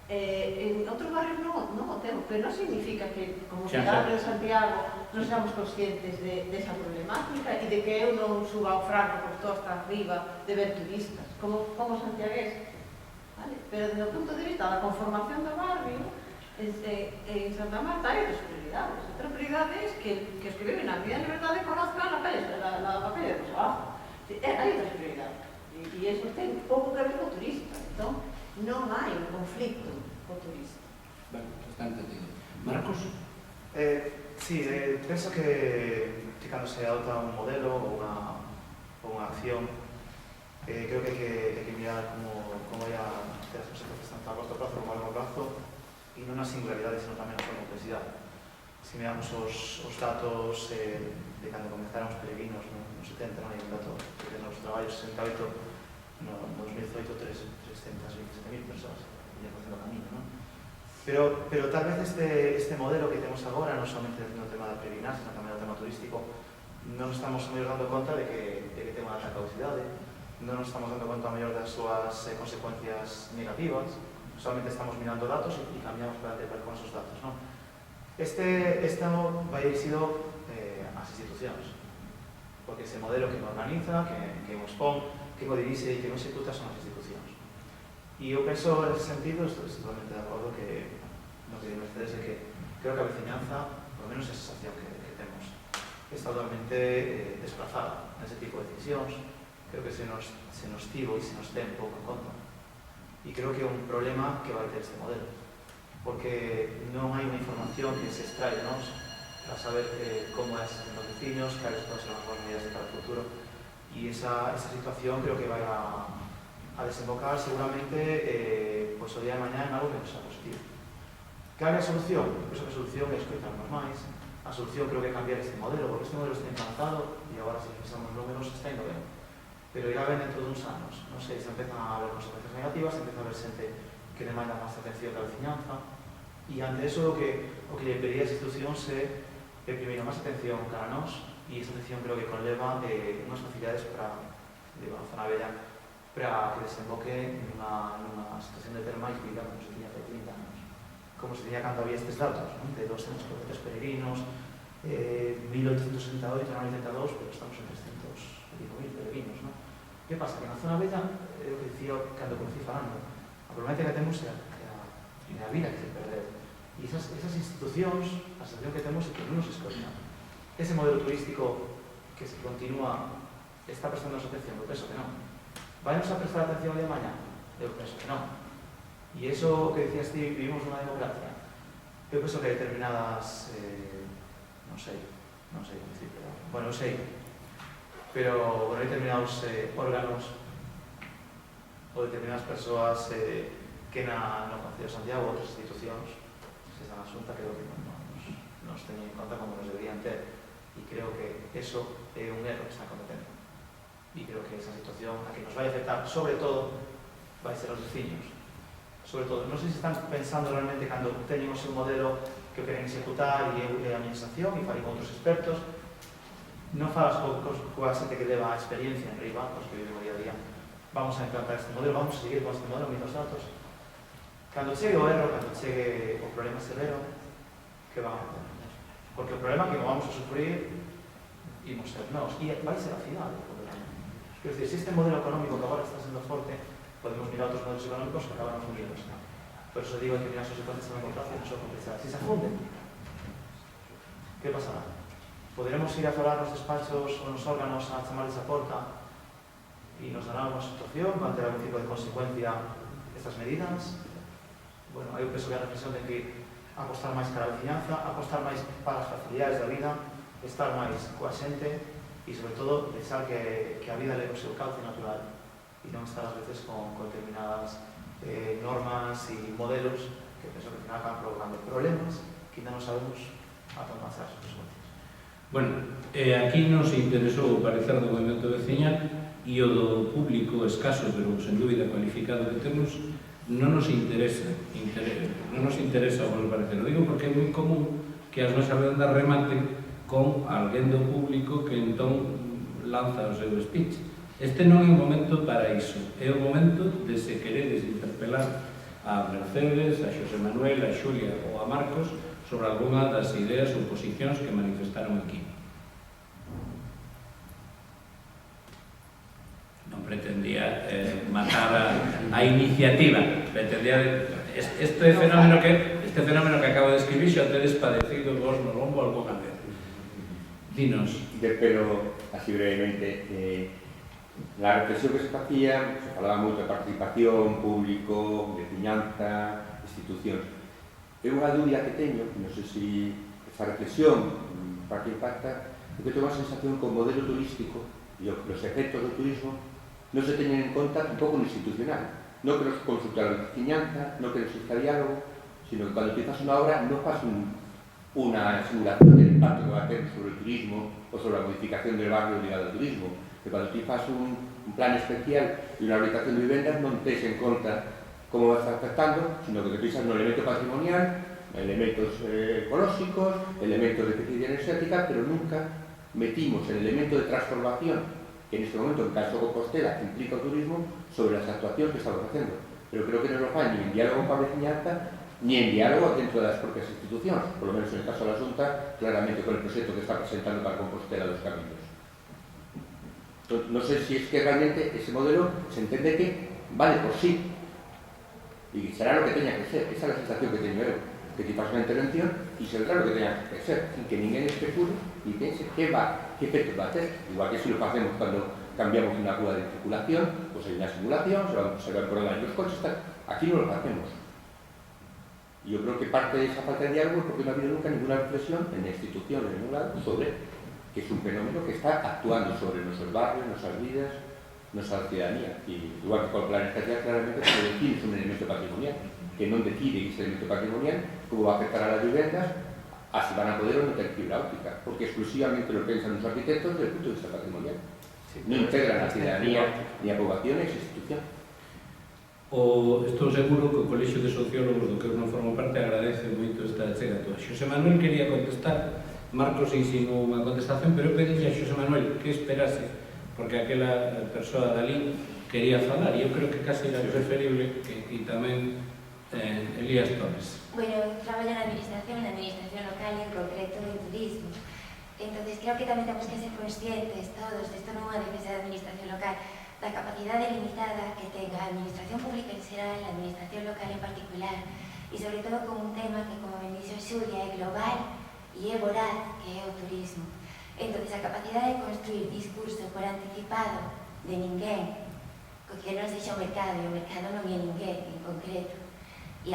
en outros barrios non o temos, pero non significa que, como cidade de Santiago, non seamos conscientes desa problemática e de que eu non suba ao franco por todo hasta arriba de ver turistas, como santiagués. Pero desde o punto de vista da conformación do barrio, en Santa Marta hai outras prioridades. Outra prioridade é que os que viven na vida de verdade conozcan a papel de los abajo. Hai outras prioridades. E iso ten pouco que ver co turista. Entón, non hai un conflicto co turista. Bueno, está entendido. Marcos? Sí, penso que cando se adopta un modelo ou unha acción, creo que hai que mirar como vai a ter as consecuencias tanto a corto plazo como a largo plazo, e non a singularidade, sino tamén a súa complexidade. Se miramos os datos de cando comenzaron os peregrinos no 70, non hai un dato que nos traballos 68, no 2018 327.000 persoas iban facendo camiño, non? Pero tal vez este modelo que temos agora, non somente no tema da peregrinaxe, sino tamén no tema turístico, non estamos mellor dando conta de que ten unha alta causidade, non nos estamos dando conta mellor das súas consecuencias negativas, solamente estamos mirando datos e cambiamos para ver con esos datos, non? Esta vai dirixido ás institucións, porque ese modelo que nos organiza, que nos expón, que nos dirixe e que nos executa son as institucións. E eu penso, en ese sentido, estou totalmente de acordo que no que di Mercedes é que creo que a veciñanza, por lo menos esa sensación que temos, está totalmente desplazada nese tipo de decisións. Creo que se nos tivo e se nos ten pouco en conta. E creo que é un problema que vai ter este modelo, porque non hai unha información que se extrae de nós para saber como é a situación dos veciños, cales poden ser as boas medidas de cara ao futuro, e esa situación creo que vai a desembocar seguramente o día de mañá en algo que non sea positivo. Cal é a solución? Eu penso que a solución é escoitarnos máis, a solución creo que é cambiar este modelo, porque este modelo está implantado e agora se pensamos números está indo ben. Pero irá ben dentro de uns anos, non sei, se empezan a haber consecuencias negativas, se empeza a haber xente que demanda máis atención da veciñanza, e ante eso o que lle pediría as institucións é, primeiro, máis atención cara a nós, e esa atención creo que conleva unhas facilidades para, a Zona Bella, para que desemboque nunha situación de ter máis vida como se tiña hace 30 anos. Como se tiña cando había estes datos, non? De 243 peregrinos, 1868, 1982, pero estamos en 300.000 peregrinos, non? Que pasa? Que na Zona Bella, é o que dicía cando conocí falando, a problemática que temos é a vida que se perdeu. E esas institucións, a sensación que temos é que non nos escoitan. Ese modelo turístico que se continúa está prestando a atención, eu penso que non. Vai nos a prestar atención de mañá? Eu penso que non. E iso que decías ti, vivimos unha democracia. Eu penso que determinadas, non sei como dicir, pero, bueno, sei, pero hai determinados órganos ou determinadas persoas que no Concello de Santiago ou outras institucións se dan a xunta, creo que nos teñen en conta como nos deberían ter, e creo que eso é un erro que está cometendo, e creo que esa situación a que nos vai afectar sobre todo vai ser os veciños, sobre todo. Non sei se están pensando realmente cando teñen o seu modelo que o queren executar e a administración e falei con outros expertos, non falas coa xente que leva a experiencia en riba, os que viven o día a día. Vamos a implantar este modelo, vamos a seguir con este modelo, mitos datos. Cando chegue o erro, cando chegue o problema severo, que van a hacer. Porque o problema que non vamos a sufrir imos ser nós, e vai ser a cidade. Quer dizer, se este modelo económico que agora está sendo forte, podemos mirar outros modelos económicos que acaban fundidos. Por eso digo que mirar os ecosistemas de democracia non son complexidades. Si se funden, que pasará? Poderemos ir a falar nos despachos ou nos órganos a chamarles a porta e nos dará unha situación para ter algún tipo de consecuencia estas medidas? Bueno, eu penso que a reflexión de que apostar máis cara a veciñanza, apostar máis para as facilidades da vida, estar máis coa xente e, sobre todo, pensar que a vida leva o seu cauce natural e non estar, ás veces, con determinadas normas e modelos que penso que, al final, acaban provocando problemas que ainda non sabemos ata onde pasar as consecuencias. Bueno, aquí nos interesou o parecer do movimento veciñal e o do público escaso, pero sen dúbida cualificado que temos, non nos interesa o vosso parecer. O digo porque é moi común que as nosas redondas rematen con alguén do público que entón lanza o seu speech. Este non é un momento para iso, é o momento de se queredes interpelar a Mercedes, a Xosé Manuel, a Xulia ou a Marcos sobre algunha das ideas ou posicións que manifestaron aquí. Non pretendía matar a iniciativa, pretendía... Este fenómeno que acabo de escribir xa tedes padecido vos no lombo alguna vez. Dinos. Pero, así brevemente, la reflexión que se facía, se falaba moito de participación, público, veciñanza, institucións. É unha dúbida que teño, non sei se esta reflexión para que impacta, porque tengo a sensación que o modelo turístico e os efectos do turismo non se teñen en conta tampouco no institucional. Non que nos consulte a veciñanza, non que nos exista diálogo, sino que cando tú fas unha obra non fas unha simulación del impacto que va a ter sobre el turismo ou sobre a modificación del barrio ligado al turismo. Que cando tú fas un plan especial e unha habilitación de vivendas non tes en conta como va a estar afectando, sino que te pisas no elemento patrimonial, elementos ecolóxicos, elementos de eficiencia energética, pero nunca metimos el elemento de transformación que en este momento, en caso de Compostela, implica o turismo sobre las actuacións que estamos facendo. Pero creo que non lo fan ni en diálogo con a veciñanza, ni en diálogo dentro das propias institucións, por lo menos en el caso da Xunta, claramente con el proxecto que está presentando para Compostela dos Caminos. Non sei se es que realmente ese modelo se entende que vale por sí, e será lo que teña que ser. Esa é a sensación que teño eu, que ti faz unha intervención e será lo que teña que ser, e que ninguén especule e pense que efectos va a ter. Igual que si lo facemos cando cambiamos unha rúa de circulación, pues hai unha simulación, se van por onde os coches, aquí non lo facemos. Y yo creo que parte de esa falta de diálogo es porque no ha habido nunca ninguna reflexión en la institución, en ningún lado, sobre que es un fenómeno que está actuando sobre nuestros barrios, nuestras vidas, nuestra ciudadanía. Y igual que con el plan espacial, claramente se define un elemento patrimonial, que non decide ese elemento patrimonial cómo va a afectar a las viviendas, a si van a poder o no tener fibra óptica, porque exclusivamente lo piensan los arquitectos desde el punto de vista patrimonial. No integran a ciudadanía ni a poblaciones e instituciones. Estou seguro que o Colexio de Sociólogos do que eu non formo parte agradece moito esta chega tua. Xosé Manuel quería contestar, Marcos insinuou unha contestación, pero eu pedí a Xosé Manuel que esperase, porque aquela persoa dali quería falar, e eu creo que casi era preferible que tamén Elías Torres. Bueno, eu traballo na administración local e en concreto en turismo. Entonces creo que tamén temos que ser conscientes todos, isto non é unha defensa da administración local, da capacidade limitada que ten a administración pública en xeral, a administración local en particular, e sobre todo con un tema que, como ben dixo Xulia, é global e é voraz, que é o turismo. Entón, a capacidade de construir discurso por anticipado de ninguén, que non sexa o mercado, e o mercado non é ninguén en concreto. E,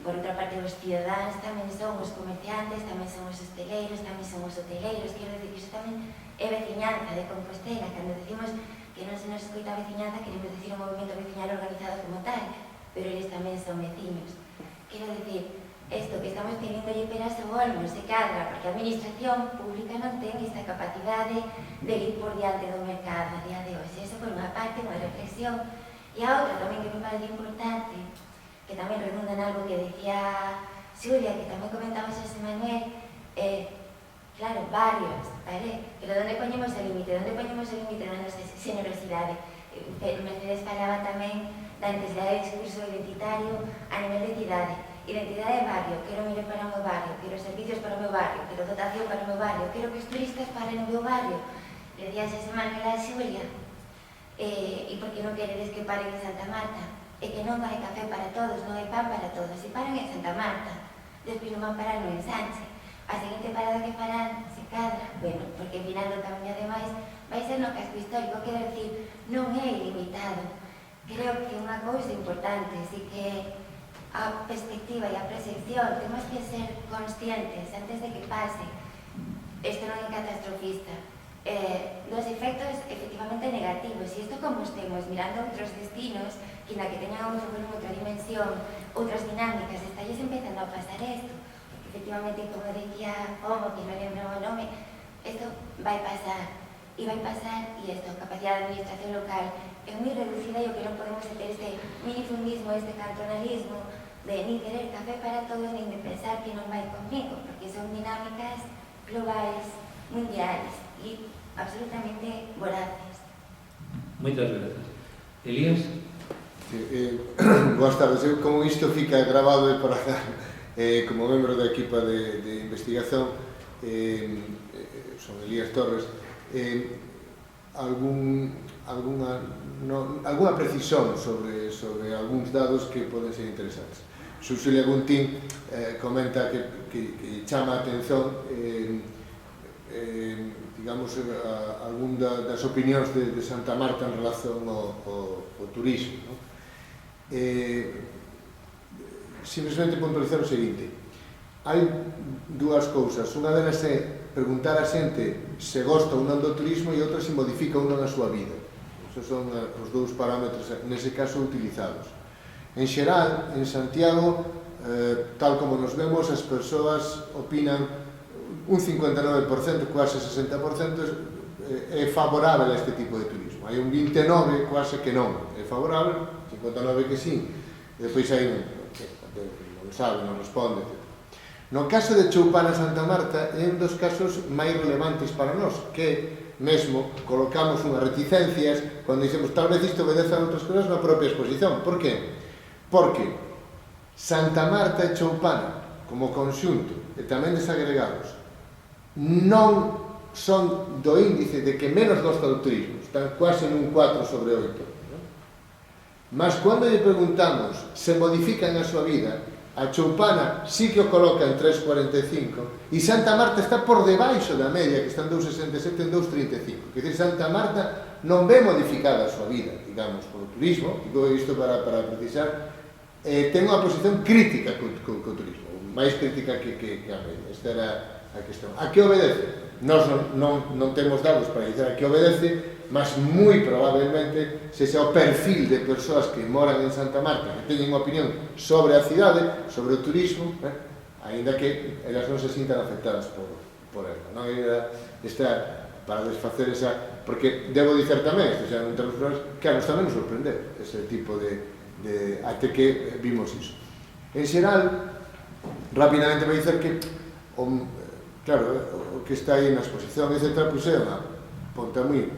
por outra parte, os cidadáns tamén son os comerciantes, tamén son os hosteleiros, tamén son os hoteleiros, quero dicir que iso tamén é veciñanza de Compostela. Cando decimos que non se nos escoita a veciñanza, queremos decir un movimento veciñal organizado como tal, pero eles tamén son veciños. Quero dicir, isto que estamos querendo lle peras ao olmo se cadra, porque a administración pública non ten esta capacidade de ir por diante do mercado a día de hoxe. Eso por unha parte, unha reflexión. E a outra tamén que me parece importante, que tamén redunda en algo que decía Xulia, que tamén comentaba Xosé Manuel, claro, barrios, vale? Pero onde poñemos o límite? Onde poñemos o límite da nosa xenerosidade? Mercedes falaba tamén da necesidade de discurso identitario a nivel de cidade. E identidade de barrio, quero mire para o meu barrio, quero servicios para o meu barrio, quero dotación para o meu barrio, quero que os turistas paren no meu barrio. Le día esa semana a Xulia, e por que non queredes que paren en Santa Marta? E que non hai café para todos, non hai pan para todos, e paran en Santa Marta, despois non van parar no Ensanche. A seguinte parada que farán, se cadra, bueno, porque ao final do camiño ademais vai ser no casco histórico, quero decir, non é ilimitado. Creo que unha cousa importante, si que a perspectiva e a percepción temos que ser conscientes antes de que pase. Isto non é catastrofista. Los efectos efectivamente negativos, e isto como estemos mirando outros destinos que na que teñan outro volumen, outra dimensión, outras dinámicas, estalles empezando a pasar isto. Efectivamente, como decía Pomo, que non lembro o nome, isto vai pasar, e isto, a capacidade de administración local é moi reducida e o que non podemos ter este minifundismo, este cantonalismo de nin querer café para todos, nin de pensar que non vai conmigo, porque son dinámicas globais, mundiais e absolutamente voraces. Moitas grazas. Elías? Boas tardes. Eu, como isto fica grabado para como membro da equipa de investigación, son Elías Torres, alguna precisión sobre algúns dados que poden ser interesantes. Xulia Guntín comenta que chama a atención digamos, algún das opinións de Santa Marta en relación ao turismo. Simplesmente puntualizar o seguinte: hai dúas cousas. Unha delas é preguntar a xente se gosta ou non do turismo e outra se modifica ou non a súa vida. Esos son os dous parámetros, nese caso, utilizados. En xeral, en Santiago, tal como nos vemos, as persoas opinan un 59%, quase 60% é favorable a este tipo de turismo. Hai un 29% quase que non é favorable, 59% que sí, e depois hai non sabe, non responde, etc. No caso de Choupana Santa Marta é un dos casos máis relevantes para nós, que mesmo colocamos unhas reticencias cando dixemos tal vez isto obedece a outras cosas na propia exposición. Por que? Porque Santa Marta e Choupana como conxunto e tamén desagregados non son do índice de que menos gosta do turismo, están quase nun 4 sobre 8. Mas cando lle preguntamos se modifican a súa vida, a Choupana sí que o coloca en 3,45 e Santa Marta está por debaixo da media, que está en 2,67 en 2,35. Quer dizer, Santa Marta non ve modificada a súa vida, digamos, polo turismo, digo isto para precisar, ten unha posición crítica co turismo, máis crítica que a media. Esta era a cuestión. A que obedece? Nós non temos dados para dizer a que obedece, mas moi probablemente se sea o perfil de persoas que moran en Santa Marta, que teñen unha opinión sobre a cidade, sobre o turismo, aínda que elas non se sintan afectadas por ela. Non era esta para desfacer esa... Porque debo dicer tamén, isto xa non temos problemas, que a nos tamén nos sorprende ese tipo de até que vimos iso. En xeral, rapidamente vai dicer que claro, o que está aí na exposición, etc., pois é unha ponta moi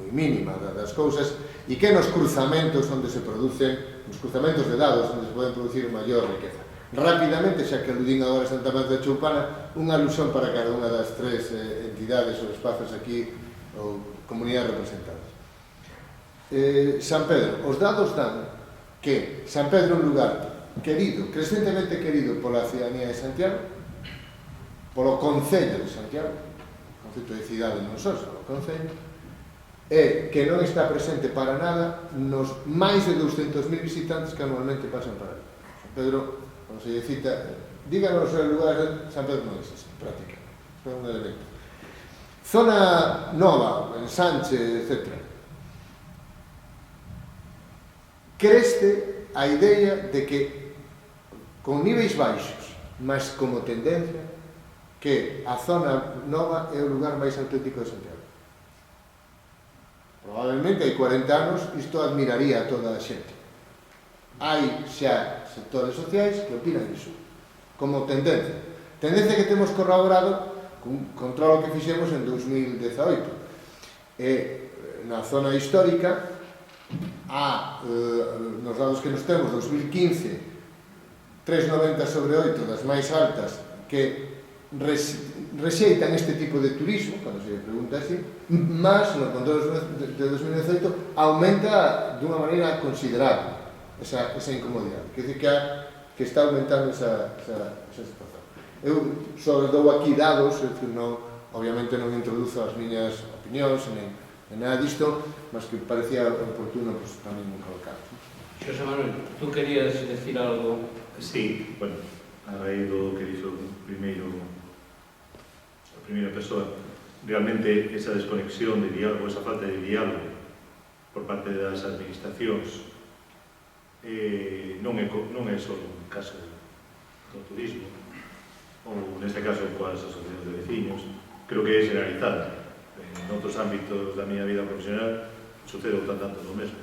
mínima das cousas, e que nos cruzamentos onde se producen, nos cruzamentos de dados onde se poden producir maior riqueza. Rapidamente, xa que aludín agora a Santa Marta de Choupana, unha alusión para cada unha das tres entidades ou espazos aquí, ou comunidades representadas. San Pedro, os dados dan que San Pedro é un lugar querido, crecientemente querido pola ciudadanía de Santiago, polo Concello de Santiago, o concepto de cidade non só, só o Concello, e que non está presente para nada nos máis de 200.000 visitantes que anualmente pasan para ali. San Pedro, como se lle cita, díganos o lugar, San Pedro non existe, prácticamente, é un elemento. Zona nova, Ensanche, etc. Creste a idea de que con niveis baixos, mas como tendencia, que a zona nova é o lugar máis auténtico de Santiago. Probablemente hai 40 anos isto admiraría a toda a xente. Hai xa sectores sociais que opinan iso, como tendencia. Tendencia que temos corroborado cun controlo que fixemos en 2018. E na zona histórica, nos dados que nos temos, 2015, 3,90 sobre 8 das máis altas que rexeitan este tipo de turismo, cando se pregunta así, mas no control de 2018 aumenta dunha maneira considerable esa incomodidade. Quer dizer que está aumentando esa situación. Eu só dou aquí dados, obviamente non introduzo as miñas opinións nem nada disto, mas que parecía oportuno tamén colocar. Xosé Manuel, tú querías decir algo? Sí, bueno, a raíz do que dixo a primeira persoa, realmente esa desconexión de diálogo, esa falta de diálogo por parte das administracións non é só un caso do turismo, ou neste caso coas asociacións de veciños, creo que é generalizado. En outros ámbitos da miña vida profesional sucede tanto do mesmo.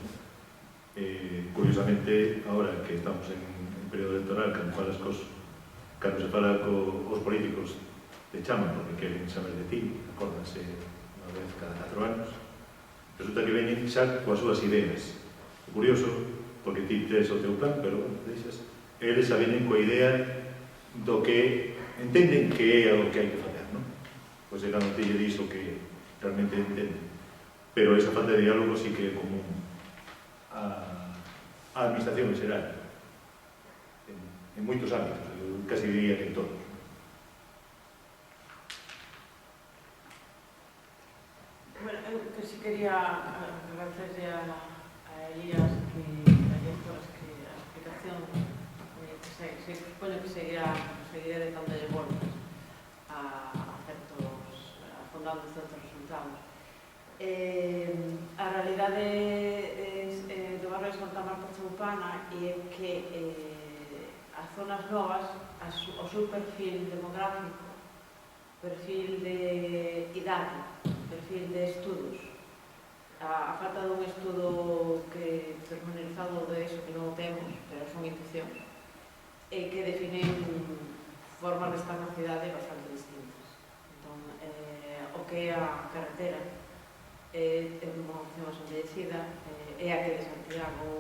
Curiosamente, agora que estamos en período electoral, cando se fala cos políticos te chaman porque queren saber de ti, acórdanse unha vez cada 4 anos, resulta que veñen xa coas súas ideas. É curioso, porque ti tes o teu plan, pero deixas, eles xa veñen coa idea do que entenden que é o que hai que facer, non? Pois é cando ti lle dis o que realmente entenden. Pero esa falta de diálogo sí que é común a administración en xeral, en moitos ámbitos, eu casi diría que en todos. Bueno, eu que si quería agradecerle a Elías que a explicación se supone que seguiré dándole voltas a afondando certos resultados. A realidade do barrio de Santa Marta Choupana é que as zonas novas, o seu perfil demográfico, perfil de idade, perfil de estudos, a falta dun estudo pormenorizado de eso que non temos, pero son intuicións, e que definen formas de estar na cidade bastante distintas. Entón, o que é a carretera é unha opción bastante decida, é a que de Santiago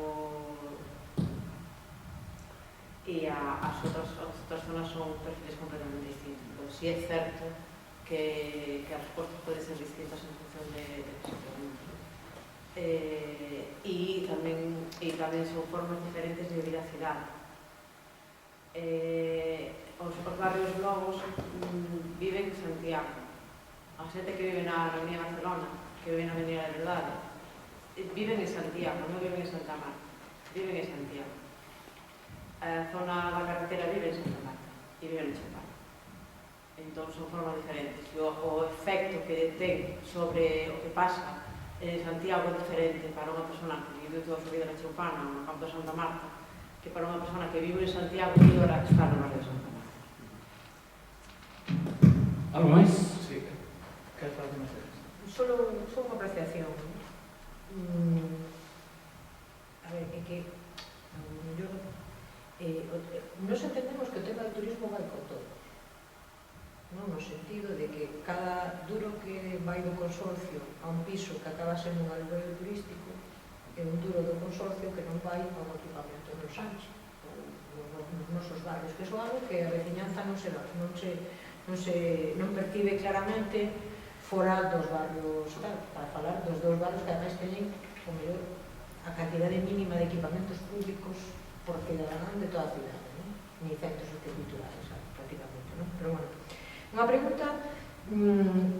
e as outras zonas son perfiles completamente distintos. Entón, si é certo que as respostas poden ser distintas en función de que se pregunte. E tamén son formas diferentes de vivir a cidade. Os barrios novos viven en Santiago. A xente que vive na Avenida Barcelona, que vive na Avenida da Verdade, viven en Santiago, non viven en Santa Marta, viven en Santiago. A zona da carretera vive en Santa Marta e vive en Choupana. Entón son formas diferentes. O efecto que ten sobre o que pasa en Santiago é diferente para unha persona que vive toda a súa vida na Choupana ou no campo de Santa Marta que para unha persona que vive en Santiago e agora está no barrio de Santa Marta. Algo máis? Sí, queres falar de Mercedes? Solo unha apreciación. A ver, é que nos entendemos que o tema do turismo vai con todo, non? No sentido de que cada duro que vai do consorcio a un piso que acaba sendo un alugueiro turístico é un duro do consorcio que non vai a un equipamento no Sánchez ou nos nosos barrios, que é algo que a veciñanza non percibe claramente fora dos barrios, para falar dos dous barrios que además teñen o mellor a cantidade mínima de equipamentos públicos por cidadán de toda a cidade, ni centros culturales prácticamente, non? Pero bueno, unha pregunta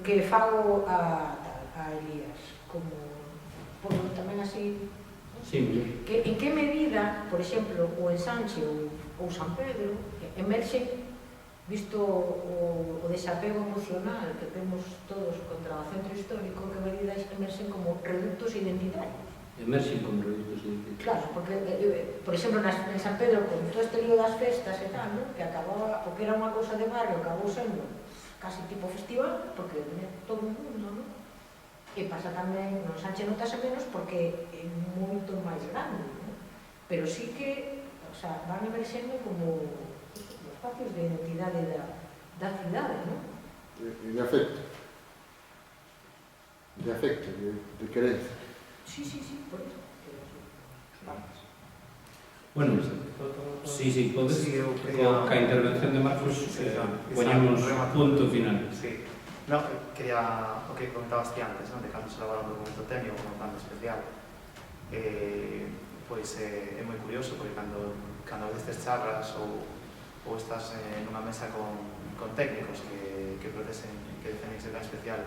que fago a Elías, como tamén así, que en que medida, por exemplo, o Ensanche ou San Pedro emerxen, visto o desapego emocional que temos todos contra o centro histórico, que medidas emerxen como reductos identitarios. Emerxen como reductos identitarios. Claro, porque, por exemplo, en San Pedro, con todo este lío das festas e tal, que acababa, o que era unha cousa de barrio, acabou sendo casi tipo festival, porque venía todo o mundo, non? E pasa tamén, no Sánchez notase menos porque é moito máis grande, non? Pero sí que, van emerxendo como espacios de identidade da cidade, non? De afecto. De afecto, de querencia. Sí, por eso. Bueno, sí, podes, ca intervención de Marcos, poñemos punto final. Sí. No, quería, o que comentabas ti antes, de cando se elabora un documento técnico como plan especial, pois é moi curioso, porque cando destes charlas ou estás nunha mesa con técnicos que defenden ese plan especial,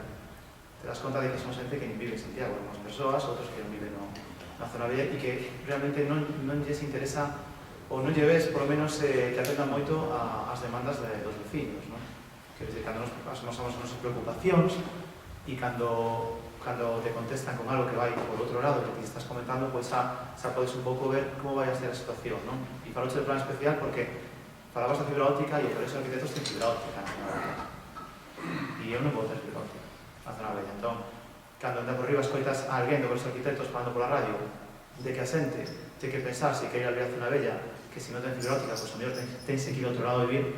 te das conta de que son xente que non vive en Santiago, unhas persoas, outros que non viven na zona vella e que realmente non lles interesa ou non lle ves, por lo menos, que atendan moito ás demandas dos vecinos, non? Quer dizer, cando nos asomamos as nosas preocupacións e cando te contestan con algo que vai por outro lado que ti estás comentando, pois xa podes un pouco ver como vai a ser a situación, non? E faloche do plan especial porque falabas da fibra óptica e o Colegio de Arquitectos ten fibra óptica na zona vella. E eu non vou ter fibra óptica na zona vella. Entón, cando anda por riba escoitas a alguén do Colegio de Arquitectos falando pola radio de que a xente ten que pensar se quer ir a vivir a zona vella, que se non ten fibra óptica, pois o mellor tense que ir a outro lado a vivir,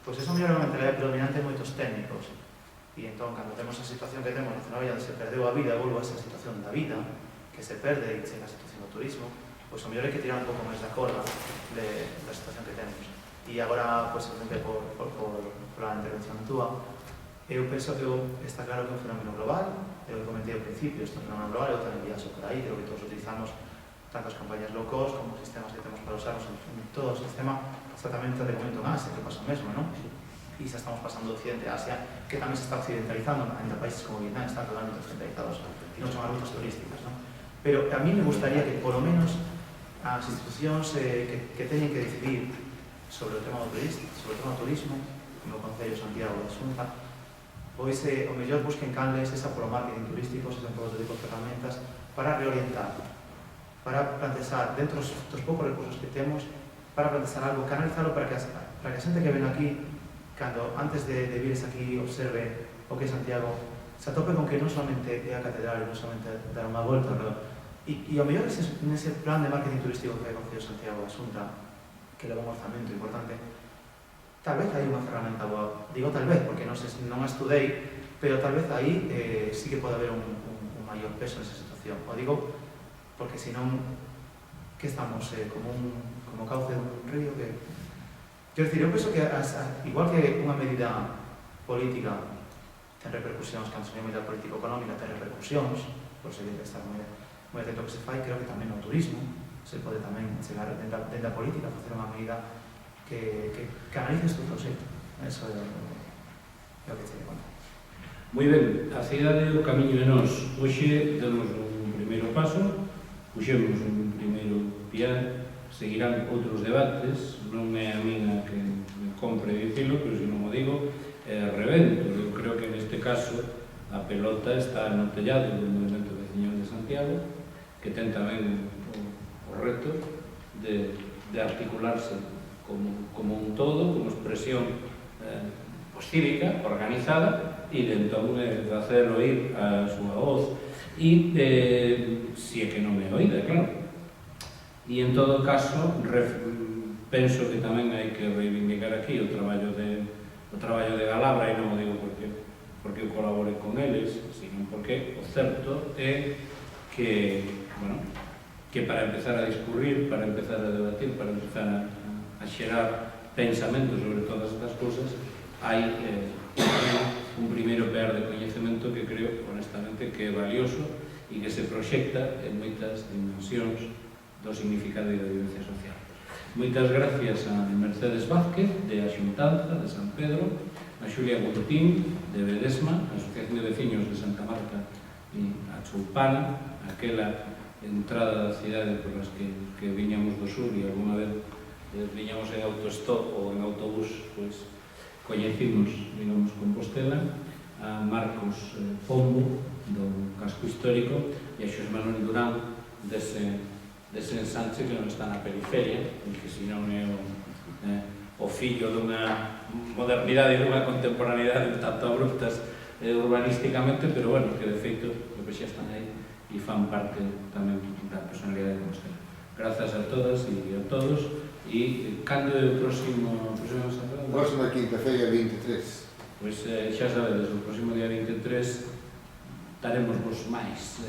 pois eso mellor é unha mentalidade predominante en moitos técnicos. E entón, cando temos a situación que temos na zona vella onde se perdeu a vida, volvo a esa situación da vida, que se perde e chega a situación do turismo, pois o mellor é que tirar un pouco máis da corda da situación que temos. E agora, pois, simplemente por a intervención túa, eu penso que está claro que é un fenómeno global, eu comentei ao principio, isto é un fenómeno global, eu tamén viaxo por aí, creo que todos utilizamos tanto as compañías low cost como os sistemas que temos para usarnos en todo o sistema, exactamente de momento en Asia, que pasa o mesmo, non? E xa estamos pasando do occidente a Asia, que tamén se está occidentalizando, en países como Vietnam están totalmente occidentalizados, e non son as rutas turísticas, non? Pero a mí me gustaría que, por lo menos, as institucións que teñen que decidir sobre o tema do turismo, como o Concello de Santiago da Xunta, pois o mellor busquen canles esa polo marketing turístico, esa polo tipo de ferramentas, para reorientar, para plantexar dentro dos poucos recursos que temos, para plantexar algo, canalizarlo para que a xente que ven aquí, cando antes de vires aquí observe o que é Santiago, se atope con que non solamente é a catedral, non solamente dar unha volta, e ao mellor nese plan de marketing turístico que é o Concello de Santiago da Xunta, que leva un orzamento importante, tal vez hai unha ferramenta boa, digo tal vez, porque non a estudei, pero tal vez aí sí que pode haber un maior peso nesa situación. O digo porque senón que estamos como cauce dun río que... Quero dicir, eu penso que igual que unha medida política ten repercusións, cando se unha medida político-económica ten repercusións, por se debe estar moi atento que se fai, creo que tamén no turismo se pode tamén chegar dentro da política a facer unha medida que canalice estes proxectos. Eso é o que se conta. Moi ben, a cidade o camiño de nós. Hoxe damos un primeiro paso, puxemos un primeiro piar, seguirán outros debates, non é a mina que me compre dicilo, pero se non o digo, revento. Eu creo que neste caso a pelota está no tellado do Movimento Veciñal de Santiago, que ten tamén o reto de articularse como un todo, como expresión cívica, organizada, e de entón de hacer oír a súa voz. E si é que non é oída, claro. E en todo caso, penso que tamén hai que reivindicar aquí o traballo de Galabra, e non o digo porque eu colabore con eles, sino porque o certo é que, bueno, que para empezar a discurrir, para empezar a debatir, para empezar a xerar pensamentos sobre todas estas cousas, hai un primeiro pear de coñecemento que creo, honestamente, que é valioso e que se proxecta en moitas dimensións do significado e da vivencia social. Moitas gracias a Mercedes Vázquez, de Axuntanza, de San Pedro, a Xulia Guntín, de Bedesma, a Asociación de Veciños de Santa Marta e a Choupana, aquela entrada da cidade por as que viñamos do sur e alguna vez viñamos en autostop ou en autobús, pois coñecimos, digamos, Compostela, a Marcos Pombo, do casco histórico, e a Xosé Manuel Durán, dese ensanche que non está na periferia, porque senón é o fillo dunha modernidade e dunha contemporaneidade tanto abruptas urbanísticamente, pero bueno, que de feito xa están aí e fan parte tamén da personalidade de Compostela. Grazas a todas e a todos. E cando é o próximo sábado? Próxima quinta-feira, 23. Pois xa sabedes, o próximo día 23 daremos vos máis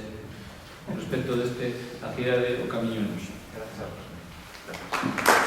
respecto deste a cidade o camiño de nós. Gracias a vos. Gracias.